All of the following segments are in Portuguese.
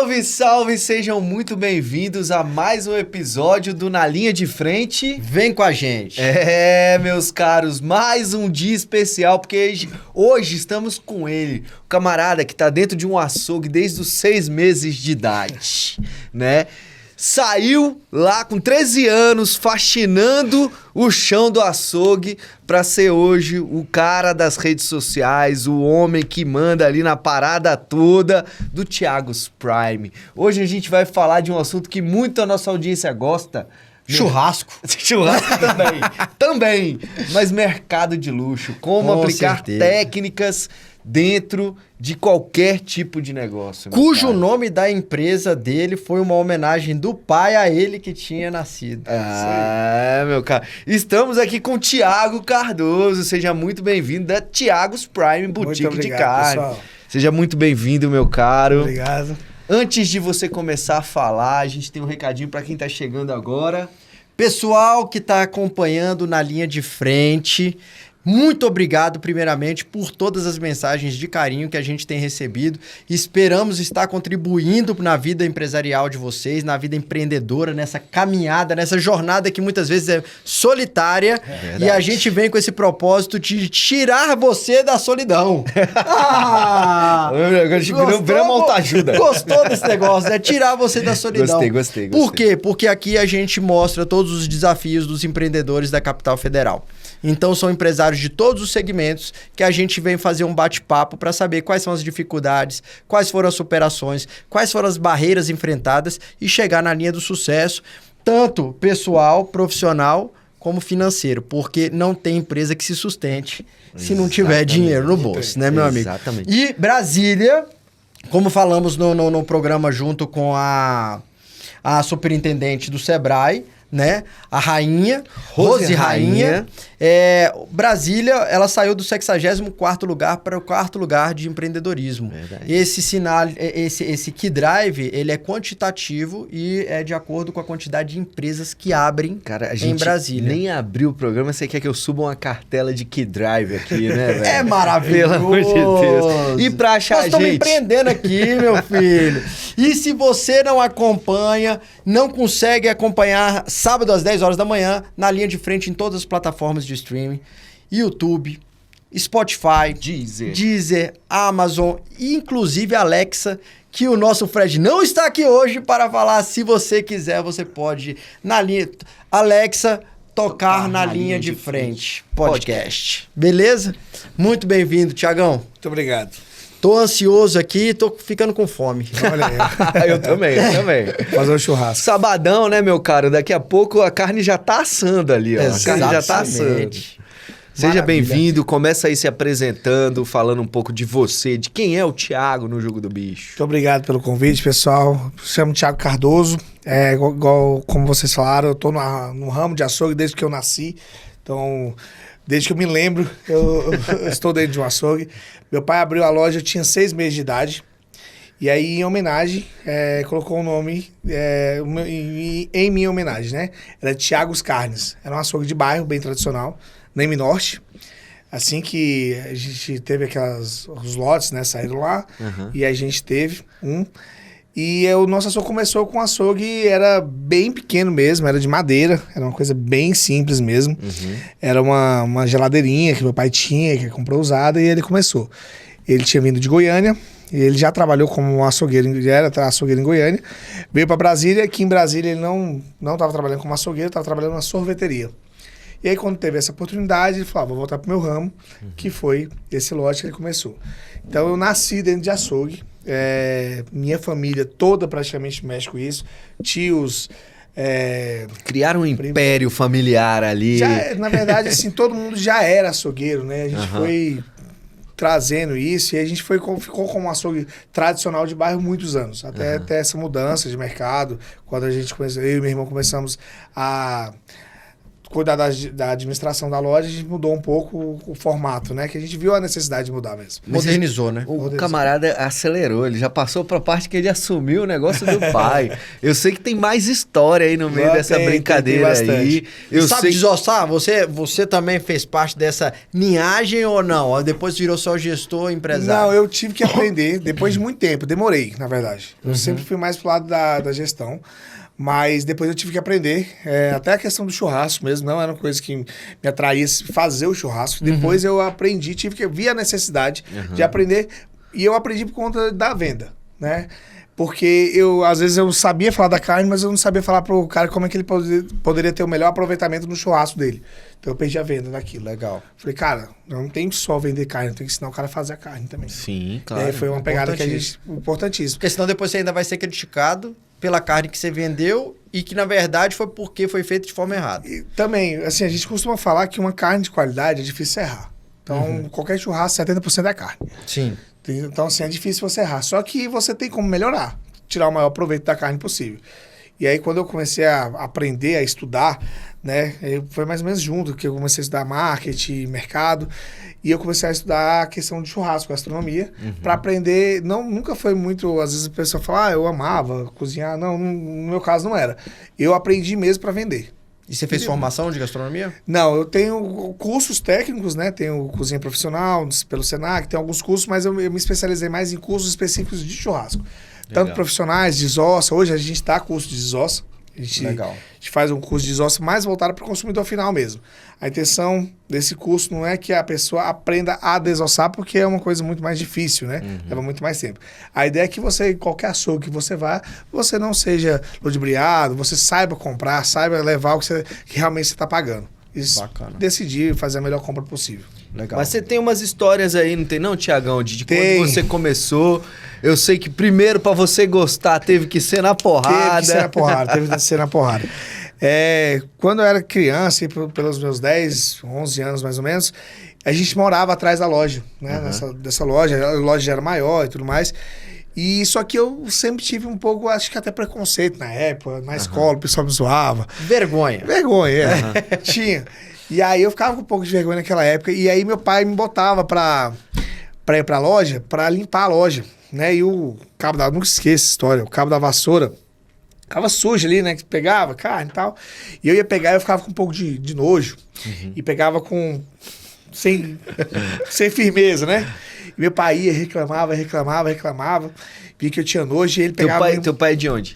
Salve, salve! Sejam muito bem-vindos a mais um episódio do Na Linha de Frente. Vem com a gente. Meus caros, mais um dia especial, porque hoje estamos com ele, o camarada que tá dentro de um açougue desde os 6 meses de idade, né? Saiu lá com 13 anos, faxinando o chão do açougue para ser hoje o cara das redes sociais, o homem que manda ali na parada toda do Thiago's Prime. Hoje a gente vai falar de um assunto que muito a nossa audiência gosta. Churrasco. Churrasco também. Mas mercado de luxo. Como Com aplicar certeza. técnicas dentro de qualquer tipo de negócio. Cujo nome da empresa dele foi uma homenagem do pai a ele que tinha nascido. Meu cara. Estamos aqui com o Thiago Cardoso. Seja muito bem-vindo da Thiago's Prime Boutique Muito obrigado, de Carne. pessoal. Seja muito bem-vindo, meu caro. Obrigado. Antes de você começar a falar, a gente tem um recadinho para quem tá chegando agora. Pessoal que está acompanhando na linha de frente, muito obrigado, primeiramente, por todas as mensagens de carinho que a gente tem recebido. Esperamos estar contribuindo na vida empresarial de vocês, na vida empreendedora, nessa caminhada, nessa jornada que muitas vezes é solitária. E a gente vem com esse propósito de tirar você da solidão. Agora a gente virou uma autoajuda. Gostou desse negócio, né? Tirar você da solidão. Gostei. Por quê? Porque aqui a gente mostra todos os desafios dos empreendedores da capital federal. Então são empresários de todos os segmentos que a gente vem fazer um bate-papo para saber quais são as dificuldades, quais foram as superações, quais foram as barreiras enfrentadas e chegar na linha do sucesso, tanto pessoal, profissional, como financeiro, porque não tem empresa que se sustente se não tiver dinheiro no bolso, né, meu amigo? Exatamente. E Brasília, como falamos no programa junto com a superintendente do Sebrae, né? A rainha, Rose Rainha. Brasília, ela saiu do 64º lugar para o 4º lugar de empreendedorismo. Verdade. Esse sinal, esse Key Drive, ele é quantitativo e é de acordo com a quantidade de empresas que abrem Cara, a em gente Brasília. nem abriu o programa, você quer que eu suba uma cartela de Key Drive aqui, né, velho? É maravilhoso. Pelo amor de Deus. E pra achar Nós a estamos gente... empreendendo aqui, meu filho. E se você não acompanha, não consegue acompanhar sábado às 10 horas da manhã, na linha de frente em todas as plataformas de streaming, YouTube, Spotify, Deezer, Amazon e inclusive Alexa, que o nosso Fred não está aqui hoje para falar. Se você quiser, você pode na linha Alexa tocar na linha de frente podcast. Beleza? Muito bem-vindo, Thiagão. Muito obrigado. Tô ansioso aqui, tô ficando com fome. Olha aí. Eu também. Fazer um churrasco. Sabadão, né, meu caro? Daqui a pouco a carne já tá assando ali, ó. A carne já tá assando. Exatamente. Seja Maravilha. bem-vindo, começa aí se apresentando, falando um pouco de você, de quem é o Thiago no Jogo do Bicho. Muito obrigado pelo convite, pessoal. Me chamo Thiago Cardoso. Igual como vocês falaram, eu tô no ramo de açougue desde que eu nasci. Então, desde que eu me lembro, eu estou dentro de um açougue. Meu pai abriu a loja, eu tinha 6 meses de idade. E aí, em homenagem, colocou o nome em minha homenagem, né? Era Thiago's Carnes. Era um açougue de bairro, bem tradicional, na M Norte. Assim que a gente teve os lotes, né? Saíram lá. Uhum. E a gente teve um. E o nosso açougue começou com um açougue, era bem pequeno mesmo, era de madeira, era uma coisa bem simples mesmo. Uhum. Era uma geladeirinha que meu pai tinha, que comprou usada, e ele começou. Ele tinha vindo de Goiânia, e ele já trabalhou como açougueiro, era açougueiro em Goiânia, veio para Brasília, aqui em Brasília ele não estava trabalhando como açougueiro, estava trabalhando na sorveteria. E aí quando teve essa oportunidade, ele falou, vou voltar pro meu ramo, que foi esse lote que ele começou. Então eu nasci dentro de açougue, minha família toda praticamente mexe com isso, tios... Criaram um império familiar ali. Na verdade, assim, todo mundo já era açougueiro, né? A gente Aham. foi trazendo isso e a gente ficou como um açougue tradicional de bairro muitos anos. Até ter essa mudança de mercado, quando a gente começou, eu e meu irmão começamos a cuidar da administração da loja, a gente mudou um pouco o formato, né? Que a gente viu a necessidade de mudar mesmo. Modernizou, né? O camarada acelerou, ele já passou pra parte que ele assumiu o negócio do pai. Eu sei que tem mais história aí no meio dessa brincadeira aí. Eu sabe sei desossar? Você também fez parte dessa linhagem ou não? Ou depois virou só gestor, empresário? Não, eu tive que aprender depois de muito tempo. Demorei, na verdade. Eu sempre fui mais pro lado da gestão. Mas depois eu tive que aprender, até a questão do churrasco mesmo, não era uma coisa que me atraía fazer o churrasco. Depois eu aprendi, vi a necessidade de aprender, e eu aprendi por conta da venda, né? Porque às vezes eu sabia falar da carne, mas eu não sabia falar pro cara como é que ele poderia ter o melhor aproveitamento no churrasco dele. Então eu perdi a venda daquilo. Legal. Falei, cara, eu não tenho que só vender carne, eu tenho que ensinar o cara a fazer a carne também. Sim, E claro. aí foi uma pegada que a gente... Importantíssimo. Porque senão depois você ainda vai ser criticado pela carne que você vendeu e que, na verdade, foi porque foi feita de forma errada. E também, assim, a gente costuma falar que uma carne de qualidade é difícil errar. Então, qualquer churrasco, 70% é carne. Sim. Então, assim, é difícil você errar. Só que você tem como melhorar, tirar o maior proveito da carne possível. E aí, quando eu comecei a aprender, a estudar, né, foi mais ou menos junto, que eu comecei a estudar marketing, mercado, e eu comecei a estudar a questão de churrasco, gastronomia, para aprender. Nunca foi muito, às vezes a pessoa fala, eu amava cozinhar. Não, no meu caso não era. Eu aprendi mesmo para vender. E você fez formação de gastronomia? Não, eu tenho cursos técnicos, né? Tenho cozinha profissional pelo Senac, tem alguns cursos, mas eu me especializei mais em cursos específicos de churrasco. Legal. Tanto profissionais, desossa. Hoje a gente dá curso de desossa. A gente faz um curso de desossa mais voltado para o consumidor final mesmo. A intenção desse curso não é que a pessoa aprenda a desossar, porque é uma coisa muito mais difícil, né? Leva muito mais tempo. A ideia é que você, qualquer açougue que você vá, você não seja ludibriado, você saiba comprar, saiba levar o que realmente você está pagando. Bacana. Decidir fazer a melhor compra possível. Legal. Mas você tem umas histórias aí, não tem não, Tiagão? De Tem. quando você começou. Eu sei que primeiro, pra você gostar, teve que ser na porrada. Teve que ser na porrada. Quando eu era criança, pelos meus 10, 11 anos mais ou menos, a gente morava atrás da loja, né? Dessa loja, a loja já era maior e tudo mais. E só que eu sempre tive um pouco, acho que até preconceito na época, na escola, o pessoal me zoava. Vergonha. Tinha. E aí eu ficava com um pouco de vergonha naquela época. E aí meu pai me botava pra ir pra loja, pra limpar a loja, né? E o cabo nunca esqueço essa história, o cabo da vassoura ficava sujo ali, né? Que pegava carne e tal. E eu ia pegar e eu ficava com um pouco de nojo. E pegava sem firmeza, né? E meu pai ia, reclamava. Via que eu tinha nojo e ele pegava... Teu pai é de onde?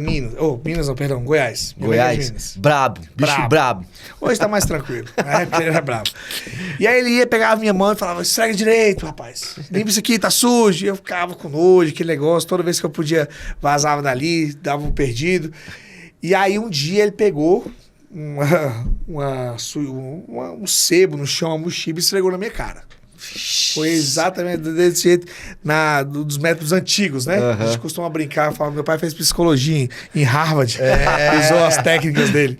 Minas. Minas não, perdão, Goiás. Goiás? Minas. Brabo. Bicho brabo. Hoje tá mais tranquilo. Na época ele era brabo. E aí ele ia, pegava minha mão e falava, esfrega direito, rapaz. Limpa isso aqui, tá sujo. E eu ficava com nojo, aquele negócio. Toda vez que eu podia, vazava dali, dava um perdido. E aí um dia ele pegou um sebo no chão, uma mochiba e esfregou na minha cara. Foi exatamente desse jeito, dos métodos antigos, né? A gente costuma brincar, fala, meu pai fez psicologia em Harvard, usou as técnicas dele.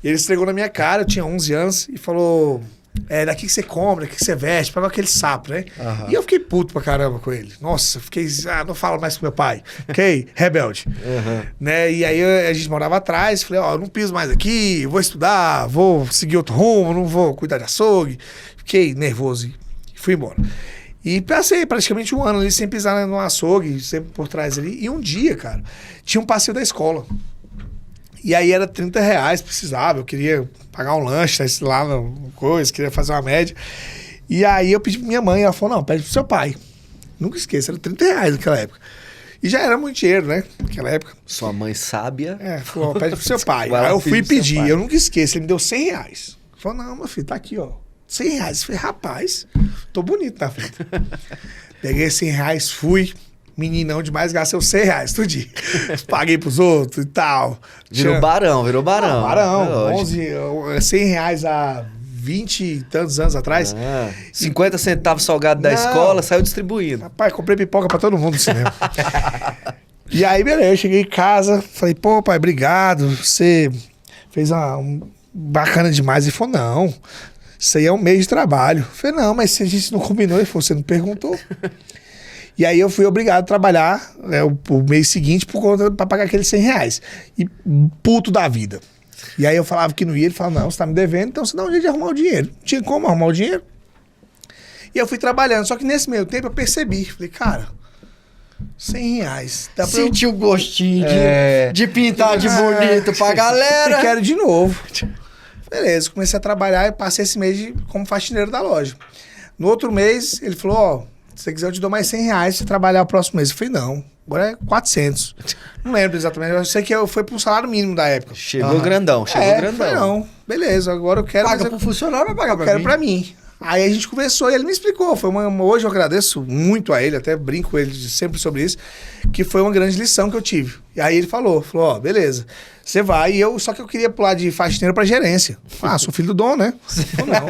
E ele esfregou na minha cara, eu tinha 11 anos, e falou, daqui que você compra, daqui que você veste, pegou aquele sapo, né? E eu fiquei puto pra caramba com ele. Nossa, fiquei, não falo mais com meu pai. Fiquei rebelde. Né? E aí a gente morava atrás, falei, eu não piso mais aqui, vou estudar, vou seguir outro rumo, não vou cuidar de açougue. Fiquei nervoso. Fui embora. E passei praticamente um ano ali sem pisar no açougue, sempre por trás ali. E um dia, cara, tinha um passeio da escola. E aí era R$30, precisava. Eu queria pagar um lanche lá, coisa, queria fazer uma média. E aí eu pedi pra minha mãe, ela falou, não, pede pro seu pai. Nunca esqueça, era R$30 naquela época. E já era muito dinheiro, né? Naquela época. Sua mãe sábia. Falou, pede pro seu pai. Aí eu fui pedir, eu nunca esqueço, ele me deu R$100. Falou, não, meu filho, tá aqui, ó. R$100. Eu falei, rapaz, tô bonito na frente. Peguei R$100, fui. Meninão demais, gastei os R$100 todo dia. Paguei pros outros e tal. Virou barão. Barão. 100 reais há 20 e tantos anos atrás. 50 centavos salgado da escola, saiu distribuindo. Rapaz, comprei pipoca pra todo mundo no cinema. E aí, beleza, eu cheguei em casa, falei, pô, pai, obrigado. Você fez bacana demais. Ele falou, não. Isso aí é um mês de trabalho. Eu falei, não, mas se a gente não combinou, ele falou, você não perguntou. E aí eu fui obrigado a trabalhar o mês seguinte pra pagar aqueles R$100. E puto da vida. E aí eu falava que não ia, ele falava, não, você tá me devendo, então você dá um jeito de arrumar o dinheiro. Não tinha como arrumar o dinheiro. E eu fui trabalhando, só que nesse meio tempo eu percebi, falei, cara, R$100. Dá pra Senti o gostinho de pintar de É. bonito pra galera. Eu quero de novo. Beleza, comecei a trabalhar e passei esse mês como faxineiro da loja. No outro mês, ele falou, ó, se você quiser eu te dou mais R$100 pra você trabalhar o próximo mês. Eu falei, não, agora é 400. Não lembro exatamente, eu sei que foi pro salário mínimo da época. Chegou grandão, chegou Eu grandão. falei, não, beleza, agora eu quero... Paga mas pro eu funcionário, vai pagar pra quero mim. pra mim. Aí a gente conversou e ele me explicou. Hoje eu agradeço muito a ele, até brinco com ele sempre sobre isso, que foi uma grande lição que eu tive. E aí ele falou, ó, beleza, você vai, só que eu queria pular de faxineiro pra gerência. Sou filho do dono, né? Falei, não,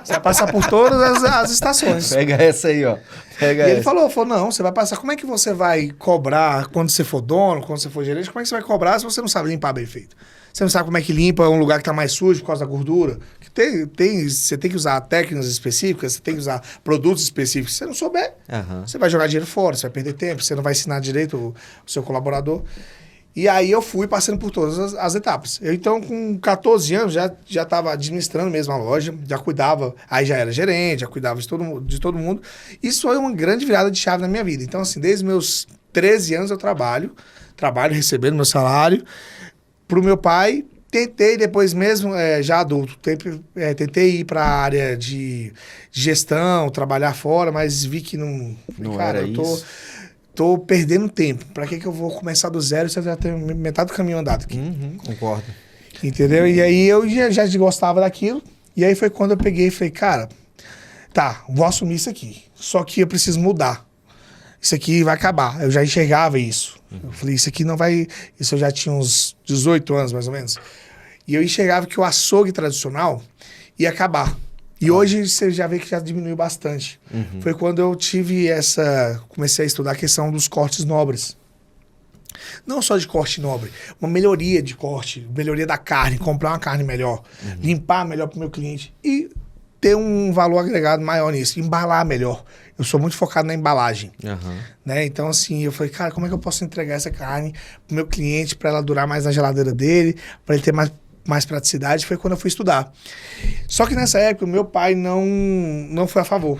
você vai passar por todas as estações. Pega essa aí, ó. Pega E ele essa. falou, não, você vai passar, como é que você vai cobrar quando você for dono, quando você for gerente, como é que você vai cobrar se você não sabe limpar bem feito? Você não sabe como é que limpa um lugar que tá mais sujo por causa da gordura? Você tem que usar técnicas específicas, você tem que usar produtos específicos. Se você não souber, Aham. você vai jogar dinheiro fora, você vai perder tempo, você não vai ensinar direito o seu colaborador. E aí eu fui passando por todas as etapas. Eu, então, com 14 anos, já estava administrando mesmo a loja, já cuidava, aí já era gerente, já cuidava de todo mundo. Isso foi uma grande virada de chave na minha vida. Então, assim, desde meus 13 anos eu trabalho recebendo meu salário. Pro meu pai, tentei depois mesmo, já adulto, tentei ir para a área de gestão, trabalhar fora, mas vi que não... Não cara, era isso. Tô perdendo tempo. Pra que eu vou começar do zero se eu já tenho metade do caminho andado aqui? Concordo. Entendeu? E aí eu já gostava daquilo. E aí foi quando eu peguei e falei, cara, tá, vou assumir isso aqui. Só que eu preciso mudar. Isso aqui vai acabar. Eu já enxergava isso. Eu falei, isso aqui não vai... Isso eu já tinha uns 18 anos, mais ou menos. E eu enxergava que o açougue tradicional ia acabar. E hoje você já vê que já diminuiu bastante. Foi quando eu comecei a estudar a questão dos cortes nobres. Não só de corte nobre, uma melhoria de corte, melhoria da carne, comprar uma carne melhor, limpar melhor para o meu cliente e ter um valor agregado maior nisso, embalar melhor. Eu sou muito focado na embalagem. Né? Então, assim, eu falei, cara, como é que eu posso entregar essa carne pro meu cliente para ela durar mais na geladeira dele, para ele ter mais praticidade? Foi quando eu fui estudar. Só que nessa época, o meu pai não foi a favor.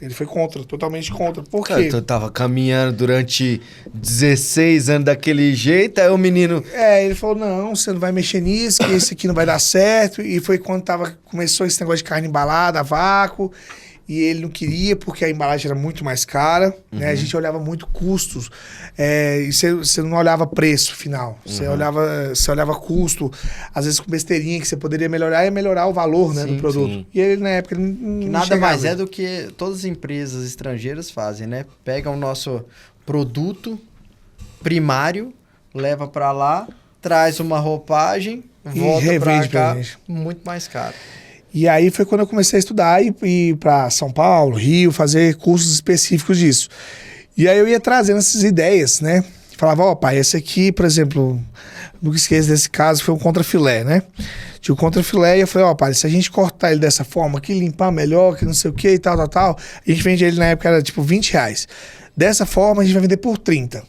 Ele foi contra, totalmente contra. Por quê? Tu tava caminhando durante 16 anos daquele jeito, aí o menino... Ele falou, não, você não vai mexer nisso, que esse aqui não vai dar certo. E foi quando começou esse negócio de carne embalada, a vácuo. E ele não queria porque a embalagem era muito mais cara, né? A gente olhava muito custos, e você não olhava preço final, você olhava custo, às vezes com besteirinha que você poderia melhorar, ia melhorar o valor, né, do produto. Sim. E ele, na época, ele não Nada enxergava mais é isso. do que todas as empresas estrangeiras fazem, né? Pegam o nosso produto primário, leva pra lá, traz uma roupagem, volta pra revende pra cá, gente. muito mais caro. E aí foi quando eu comecei a estudar e ir para São Paulo, Rio, fazer cursos específicos disso. E aí eu ia trazendo essas ideias, né? Falava, ó, pai, esse aqui, por exemplo, nunca esqueço desse caso, foi um contrafilé, né? Tinha o contrafilé e eu falei, ó, pai, se a gente cortar ele dessa forma aqui, limpar melhor, que não sei o que e tal, a gente vende ele na época, era tipo R$20. Dessa forma, a gente vai vender por 30.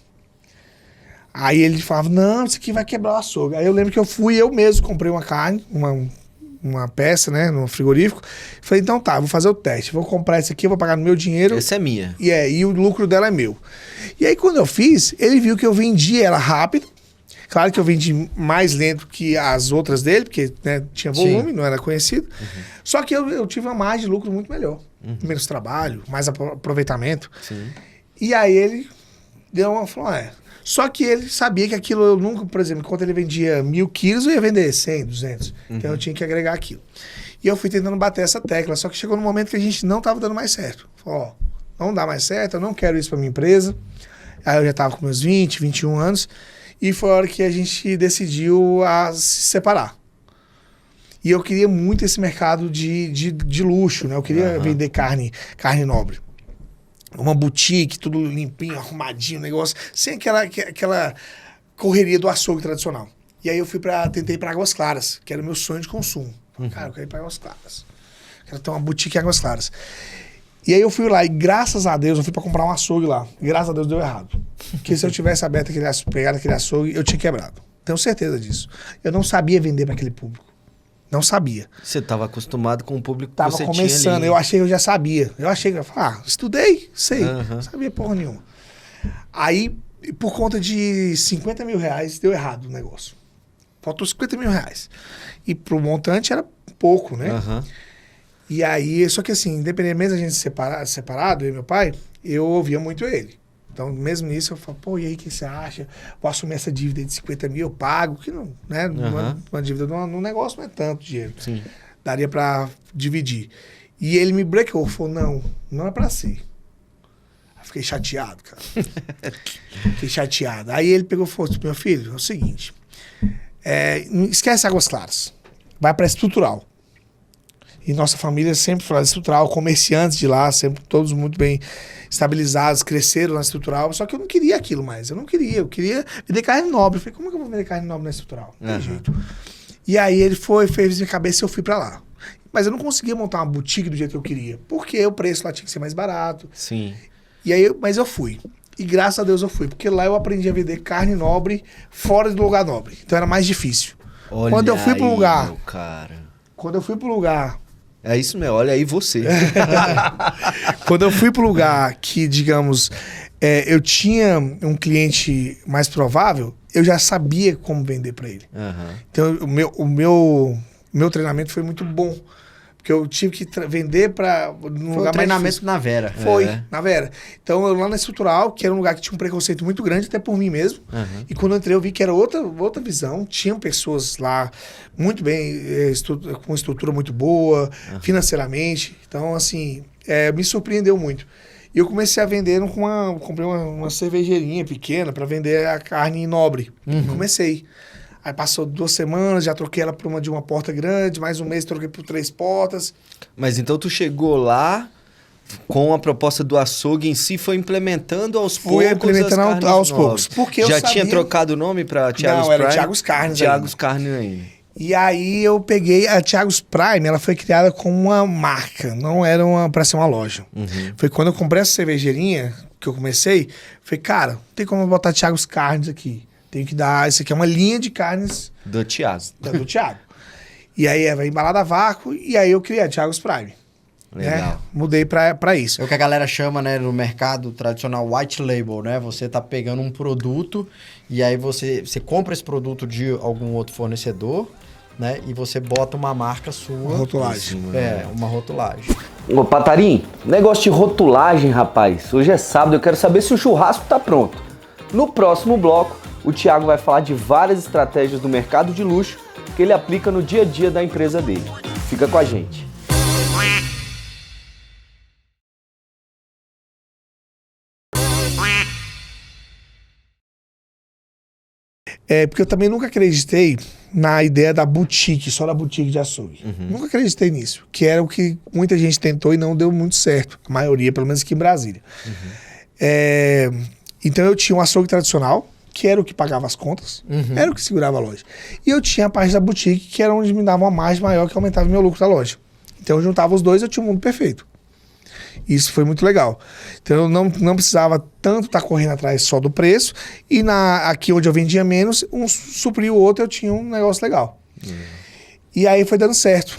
Aí ele falava, não, isso aqui vai quebrar o açougue. Aí eu lembro que eu mesmo comprei uma carne, uma peça, né, no frigorífico. Falei, então tá, vou fazer o teste. Vou comprar esse aqui, vou pagar no meu dinheiro. Essa é minha. E o lucro dela é meu. E aí, quando eu fiz, ele viu que eu vendi ela rápido. Claro que eu vendi mais lento que as outras dele, porque, né, tinha volume, não era conhecido. Só que eu tive uma margem de lucro muito melhor. Menos trabalho, mais aproveitamento. Sim. E aí ele falou, Só que ele sabia que aquilo eu nunca, por exemplo, enquanto ele vendia 1.000 quilos, eu ia vender 100, 200. Então eu tinha que agregar aquilo. E eu fui tentando bater essa tecla, só que chegou no momento que a gente não estava dando mais certo. Falei, não dá mais certo, eu não quero isso para minha empresa. Aí eu já estava com meus 20, 21 anos. E foi a hora que a gente decidiu se separar. E eu queria muito esse mercado de luxo, né? Eu queria vender carne nobre. Uma boutique, tudo limpinho, arrumadinho, negócio, sem aquela correria do açougue tradicional. E aí eu tentei ir para Águas Claras, que era o meu sonho de consumo. Cara, eu quero ir para Águas Claras. Quero ter uma boutique em Águas Claras. E aí eu fui lá e graças a Deus eu fui para comprar um açougue lá. E graças a Deus deu errado. Porque se eu tivesse aberto pegado aquele açougue, eu tinha quebrado. Tenho certeza disso. Eu não sabia vender para aquele público. Não sabia. Você estava acostumado com o público que Tava você começando, tinha ali. eu achei que eu já sabia. Eu achei que eu ia falar, estudei, sei. Não sabia porra nenhuma. Aí, por conta de 50 mil reais, deu errado o negócio. Faltou 50 mil reais. E pro montante era pouco, né? E aí, só que assim, independente mesmo da gente separado, eu e meu pai, eu ouvia muito ele. Então, mesmo nisso, eu falo, pô, e aí, o que você acha? Vou assumir essa dívida de 50 mil, eu pago, que não, né? Uma dívida num negócio não é tanto dinheiro. Sim. Daria pra dividir. E ele me breakou, falou, não é pra ser. Aí fiquei chateado, cara. Fiquei chateado. Aí ele pegou e falou, meu filho, é o seguinte, esquece Águas Claras, vai pra estrutural. E nossa família sempre foi estrutural, comerciantes de lá, sempre todos muito bem estabilizados, cresceram na estrutural, só que eu não queria aquilo mais, eu queria vender carne nobre. Eu falei, como é que eu vou vender carne nobre na estrutural? Não tem jeito. E aí ele fez minha cabeça e eu fui pra lá. Mas eu não conseguia montar uma boutique do jeito que eu queria, porque o preço lá tinha que ser mais barato. Sim. E aí, mas eu fui. E graças a Deus eu fui, porque lá eu aprendi a vender carne nobre fora do lugar nobre. Então era mais difícil. Olha Quando eu fui pro lugar, meu cara. quando eu fui pro lugar É isso mesmo, olha aí você. Quando eu fui pro lugar que, digamos, eu tinha um cliente mais provável, eu já sabia como vender para ele. Então, o meu treinamento foi muito bom. Porque eu tive que vender para um lugar mais treinamento na Vera. Foi, na Vera. Então, eu lá na Estrutural, que era um lugar que tinha um preconceito muito grande, até por mim mesmo. E quando eu entrei, eu vi que era outra visão. Tinham pessoas lá muito bem, com estrutura muito boa, financeiramente. Então, assim, me surpreendeu muito. E eu comecei a vender comprei uma cervejeirinha pequena para vender a carne nobre. Comecei. Aí passou 2 semanas, já troquei ela por uma de uma porta grande, mais um mês troquei por 3 portas. Mas então tu chegou lá com a proposta do açougue em si, foi implementando aos poucos. Fui implementando aos poucos. Porque eu já sabia... tinha trocado o nome para Thiago's Prime? Não, era Thiago's Carnes. Thiago's Carne ainda. E aí eu peguei a Thiago's Prime, ela foi criada como uma marca, não era para ser uma loja. Foi quando eu comprei essa cervejeirinha, que eu comecei, falei, cara, não tem como eu botar Thiago's Carnes aqui. Tenho que dar... Isso aqui é uma linha de carnes... Do Thiago. Do Thiago. E aí vai embalada a vácuo, e aí eu criei a Thiago's Prime. Legal. Né? Mudei pra isso. É o que a galera chama, né, no mercado tradicional white label, né? Você tá pegando um produto e aí você compra esse produto de algum outro fornecedor, né? E você bota uma marca sua. Uma rotulagem. Uma rotulagem. Ô, Patarim, negócio de rotulagem, rapaz. Hoje é sábado, eu quero saber se o churrasco tá pronto. No próximo bloco, o Thiago vai falar de várias estratégias do mercado de luxo que ele aplica no dia a dia da empresa dele. Fica com a gente. Porque eu também nunca acreditei na ideia da boutique, só da boutique de açougue. Nunca acreditei nisso, que era o que muita gente tentou e não deu muito certo. A maioria, pelo menos aqui em Brasília. Então eu tinha um açougue tradicional, que era o que pagava as contas, era o que segurava a loja. E eu tinha a parte da boutique, que era onde me dava uma margem maior, que aumentava o meu lucro da loja. Então eu juntava os dois, eu tinha um mundo perfeito. Isso foi muito legal. Então eu não precisava tanto estar correndo atrás só do preço, e aqui onde eu vendia menos, um supria o outro, eu tinha um negócio legal. E aí foi dando certo.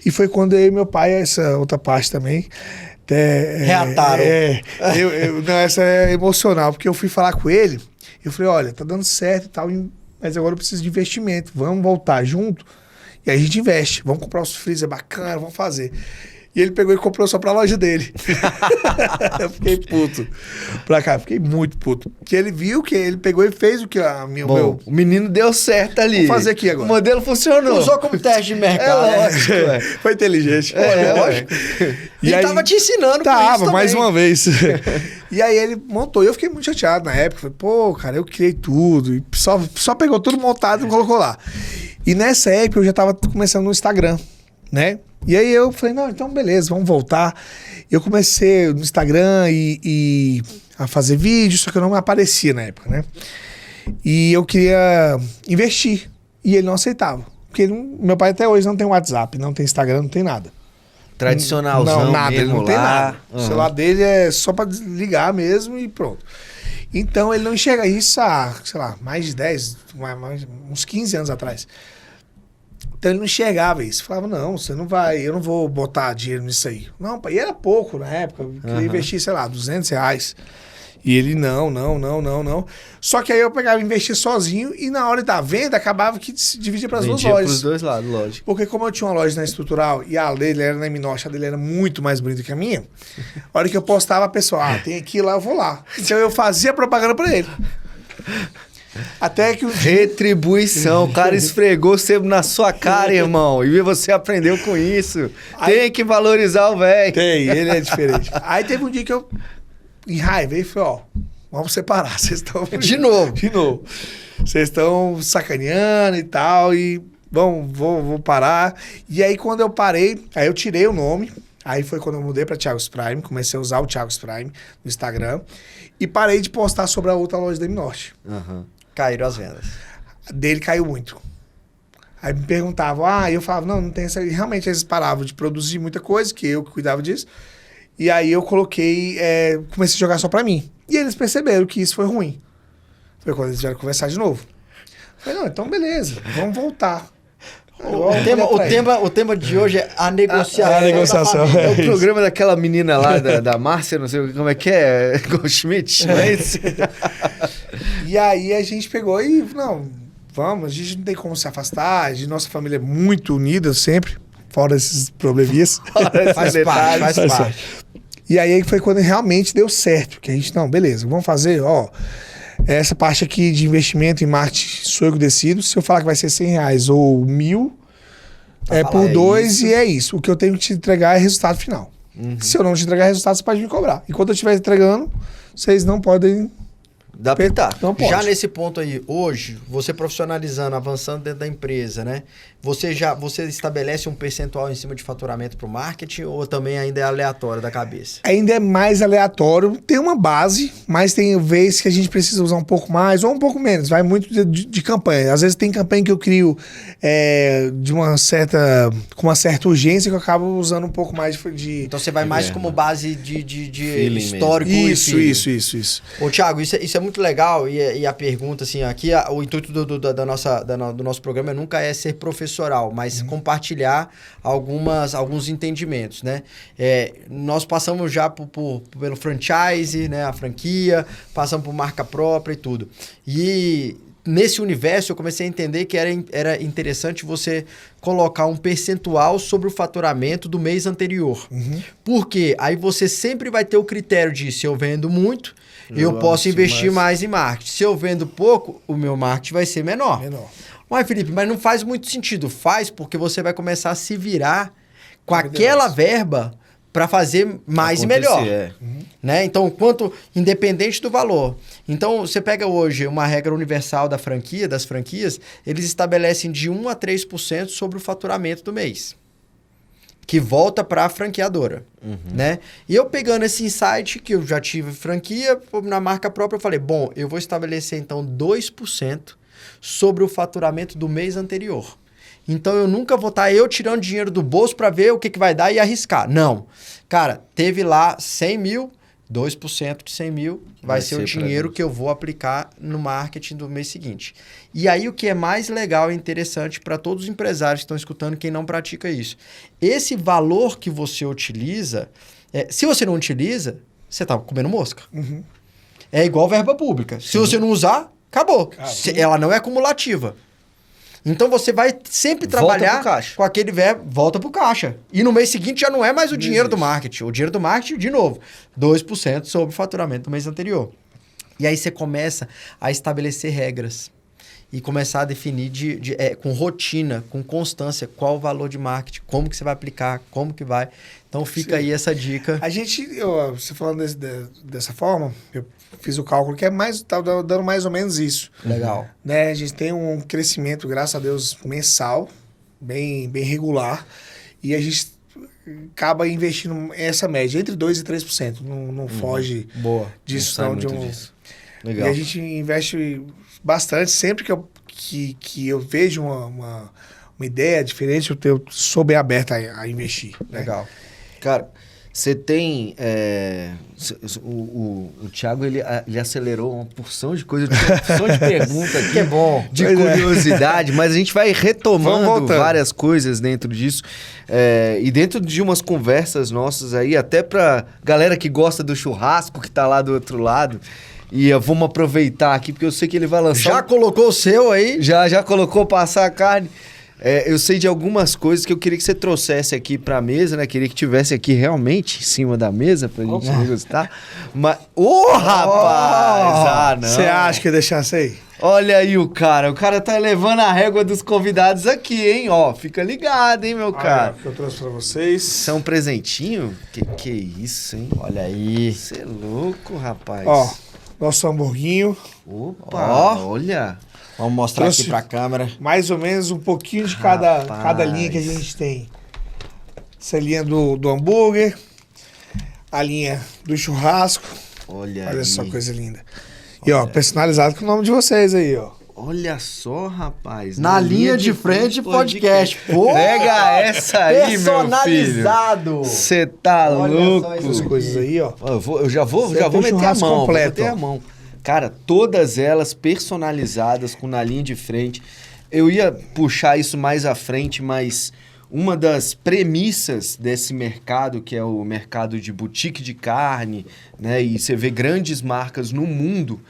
E foi quando eu e meu pai, essa outra parte também... Reataram. Não, essa é emocional, porque eu fui falar com ele, eu falei, olha, tá dando certo e tal, mas agora eu preciso de investimento, vamos voltar junto, e aí a gente investe, vamos comprar os freezer bacana, vamos fazer. E ele pegou e comprou só pra loja dele. Eu fiquei puto. Fiquei muito puto. Porque ele viu que ele pegou e fez o que o menino deu certo ali. Vou fazer aqui agora. O modelo funcionou. Usou como teste de mercado. Lógico. Foi inteligente. Lógico. E aí, tava te ensinando tava, isso mais também. uma vez. E aí ele montou. E eu fiquei muito chateado na época. Falei, pô, cara, eu criei tudo. E só pegou tudo montado e colocou lá. E nessa época eu já tava começando no Instagram, né? E aí eu falei, não, então beleza, vamos voltar. Eu comecei no Instagram e a fazer vídeos, só que eu não aparecia na época, né? E eu queria investir. E ele não aceitava. Porque meu pai até hoje não tem WhatsApp, não tem Instagram, não tem nada. Tradicionalzão não, nada, mesmo ele não tem lá. nada. O celular dele é só pra desligar mesmo e pronto. Então ele não enxerga isso há, sei lá, mais de 10, uns 15 anos atrás. Então ele não enxergava isso. Falava, não, você não vai, eu não vou botar dinheiro nisso aí. Não, pai, e era pouco na época. Eu queria investir, sei lá, R$200. E ele, não. Só que aí eu pegava e investia sozinho e na hora da venda acabava que se dividia para as duas lojas. Pros dois lados, lógico. Porque como eu tinha uma loja na Estrutural e a dele era na M-Norte, a dele era muito mais bonita que a minha, a hora que eu postava, a pessoa, tem aqui lá, eu vou lá. Então eu fazia propaganda para ele. Até que o Retribuição, o cara esfregou sempre na sua cara, irmão. E você aprendeu com isso. Tem que valorizar o velho. Tem, ele é diferente. Aí teve um dia que eu enraivei e falei, ó, vamos separar. Vocês estão... De novo. Vocês estão sacaneando e tal, e vou parar. E aí quando eu parei, aí eu tirei o nome. Aí foi quando eu mudei para Thiagos Prime, comecei a usar o Thiagos Prime no Instagram. E parei de postar sobre a outra loja da M-Norte. Caíram as vendas. Dele caiu muito. Aí me perguntavam, eu falava, não tem essa... E realmente eles paravam de produzir muita coisa, que eu que cuidava disso. E aí eu coloquei, comecei a jogar só pra mim. E eles perceberam que isso foi ruim. Foi quando eles vieram conversar de novo. Falei, não, então beleza, vamos voltar. O tema de hoje é a negociação. A negociação. É o programa daquela menina lá, da Márcia, não sei como é que é, Goldschmidt, não é isso? E aí a gente pegou e, não, vamos, a gente não tem como se afastar, nossa família é muito unida sempre, fora esses probleminhas. Faz parte. E aí foi quando realmente deu certo, que a gente, não, beleza, vamos fazer, essa parte aqui de investimento em marketing sou eu que decido. Se eu falar que vai ser R$100 ou 1.000, por 2 e é isso. O que eu tenho que te entregar é resultado final. Se eu não te entregar resultado, você pode me cobrar. Enquanto eu estiver entregando, vocês não podem... Dá pitaco. Não pode. Já nesse ponto aí, hoje, você profissionalizando, avançando dentro da empresa, né? Você estabelece um percentual em cima de faturamento para o marketing ou também ainda é aleatório da cabeça? Ainda é mais aleatório. Tem uma base, mas tem vezes que a gente precisa usar um pouco mais ou um pouco menos. Vai muito de campanha. Às vezes tem campanha que eu crio com uma certa urgência que eu acabo usando um pouco mais de... Então você vai mais como base de histórico. Isso. Ô, Thiago, isso é muito legal e a pergunta, assim, aqui o intuito do nosso programa nunca é ser professoral, mas compartilhar alguns entendimentos, né? Nós passamos já pelo franchise, né? A franquia, passamos por marca própria e tudo. E nesse universo eu comecei a entender que era interessante você colocar um percentual sobre o faturamento do mês anterior. Porque aí você sempre vai ter o critério de se eu vendo muito, eu posso investir mais em marketing. Se eu vendo pouco, o meu marketing vai ser menor. Mas, Felipe, mas não faz muito sentido. Faz porque você vai começar a se virar com aquela verba para fazer mais e melhor. Né? Então, independente do valor. Então, você pega hoje uma regra universal das franquias, eles estabelecem de 1% a 3% sobre o faturamento do mês, que volta para a franqueadora, né? E eu pegando esse insight, que eu já tive franquia, na marca própria, eu falei, bom, eu vou estabelecer então 2% sobre o faturamento do mês anterior. Então eu nunca vou estar tirando dinheiro do bolso para ver o que vai dar e arriscar. Não. Cara, teve lá 100 mil, 2% de 100 mil vai ser o dinheiro que eu vou aplicar no marketing do mês seguinte. E aí o que é mais legal e interessante para todos os empresários que estão escutando, quem não pratica isso. Esse valor que você utiliza, se você não utiliza, você está comendo mosca. É igual verba pública. Se você não usar, acabou. Ela não é acumulativa. Então você vai sempre trabalhar com aquele verbo, volta para o caixa. E no mês seguinte já não é mais o dinheiro do marketing. O dinheiro do marketing, de novo, 2% sobre o faturamento do mês anterior. E aí você começa a estabelecer regras. E começar a definir com rotina, com constância, qual o valor de marketing, como que você vai aplicar, como que vai. Então fica aí essa dica. Você falando dessa forma, eu fiz o cálculo que tá dando mais ou menos isso. Legal. Né? A gente tem um crescimento, graças a Deus, mensal, bem regular, e a gente acaba investindo essa média, entre 2% e 3%. Não foge disso. Legal. E a gente investe bastante, sempre que eu vejo uma ideia diferente, eu sou bem aberto a investir. Né? Legal. Cara, Você tem... o Thiago, ele acelerou uma porção de coisas, uma porção de perguntas aqui. Que bom. De curiosidade, mas a gente vai Vamos retomando voltando. várias coisas dentro disso. E dentro de umas conversas nossas aí, até pra galera que gosta do churrasco, que tá lá do outro lado. E vamos aproveitar aqui, porque eu sei que ele vai lançar... Já colocou o seu aí? Já colocou passar a carne. Eu sei de algumas coisas que eu queria que você trouxesse aqui pra mesa, né? Queria que tivesse aqui realmente em cima da mesa pra gente degustar. Mas... rapaz! Não. Você acha que ia deixar isso aí? Olha aí o cara tá elevando a régua dos convidados aqui, hein? Ó, fica ligado, hein, meu cara. Olha, que eu trouxe pra vocês. Isso é um presentinho? Que isso, hein? Olha aí. Você é louco, rapaz. Ó, nosso hamburguinho. Opa, olha. Vamos mostrar Trouxe aqui pra câmera. Mais ou menos um pouquinho de cada linha que a gente tem. Essa linha do hambúrguer, a linha do churrasco. Olha Olha aí. só que coisa linda. E ó, personalizado com o nome de vocês aí, ó. Olha só, rapaz. Na linha de frente, podcast. Pô, Pega essa aí, meu filho. personalizado. Você tá Olha louco. só Essas isso coisas aí, ó. Eu já vou Você tem meter a churrasco mão. completo, Vou meter ó. a mão. Cara, todas elas personalizadas com na linha de frente. Eu ia puxar isso mais à frente, mas uma das premissas desse mercado, que é o mercado de boutique de carne, né? E você vê grandes marcas no mundo,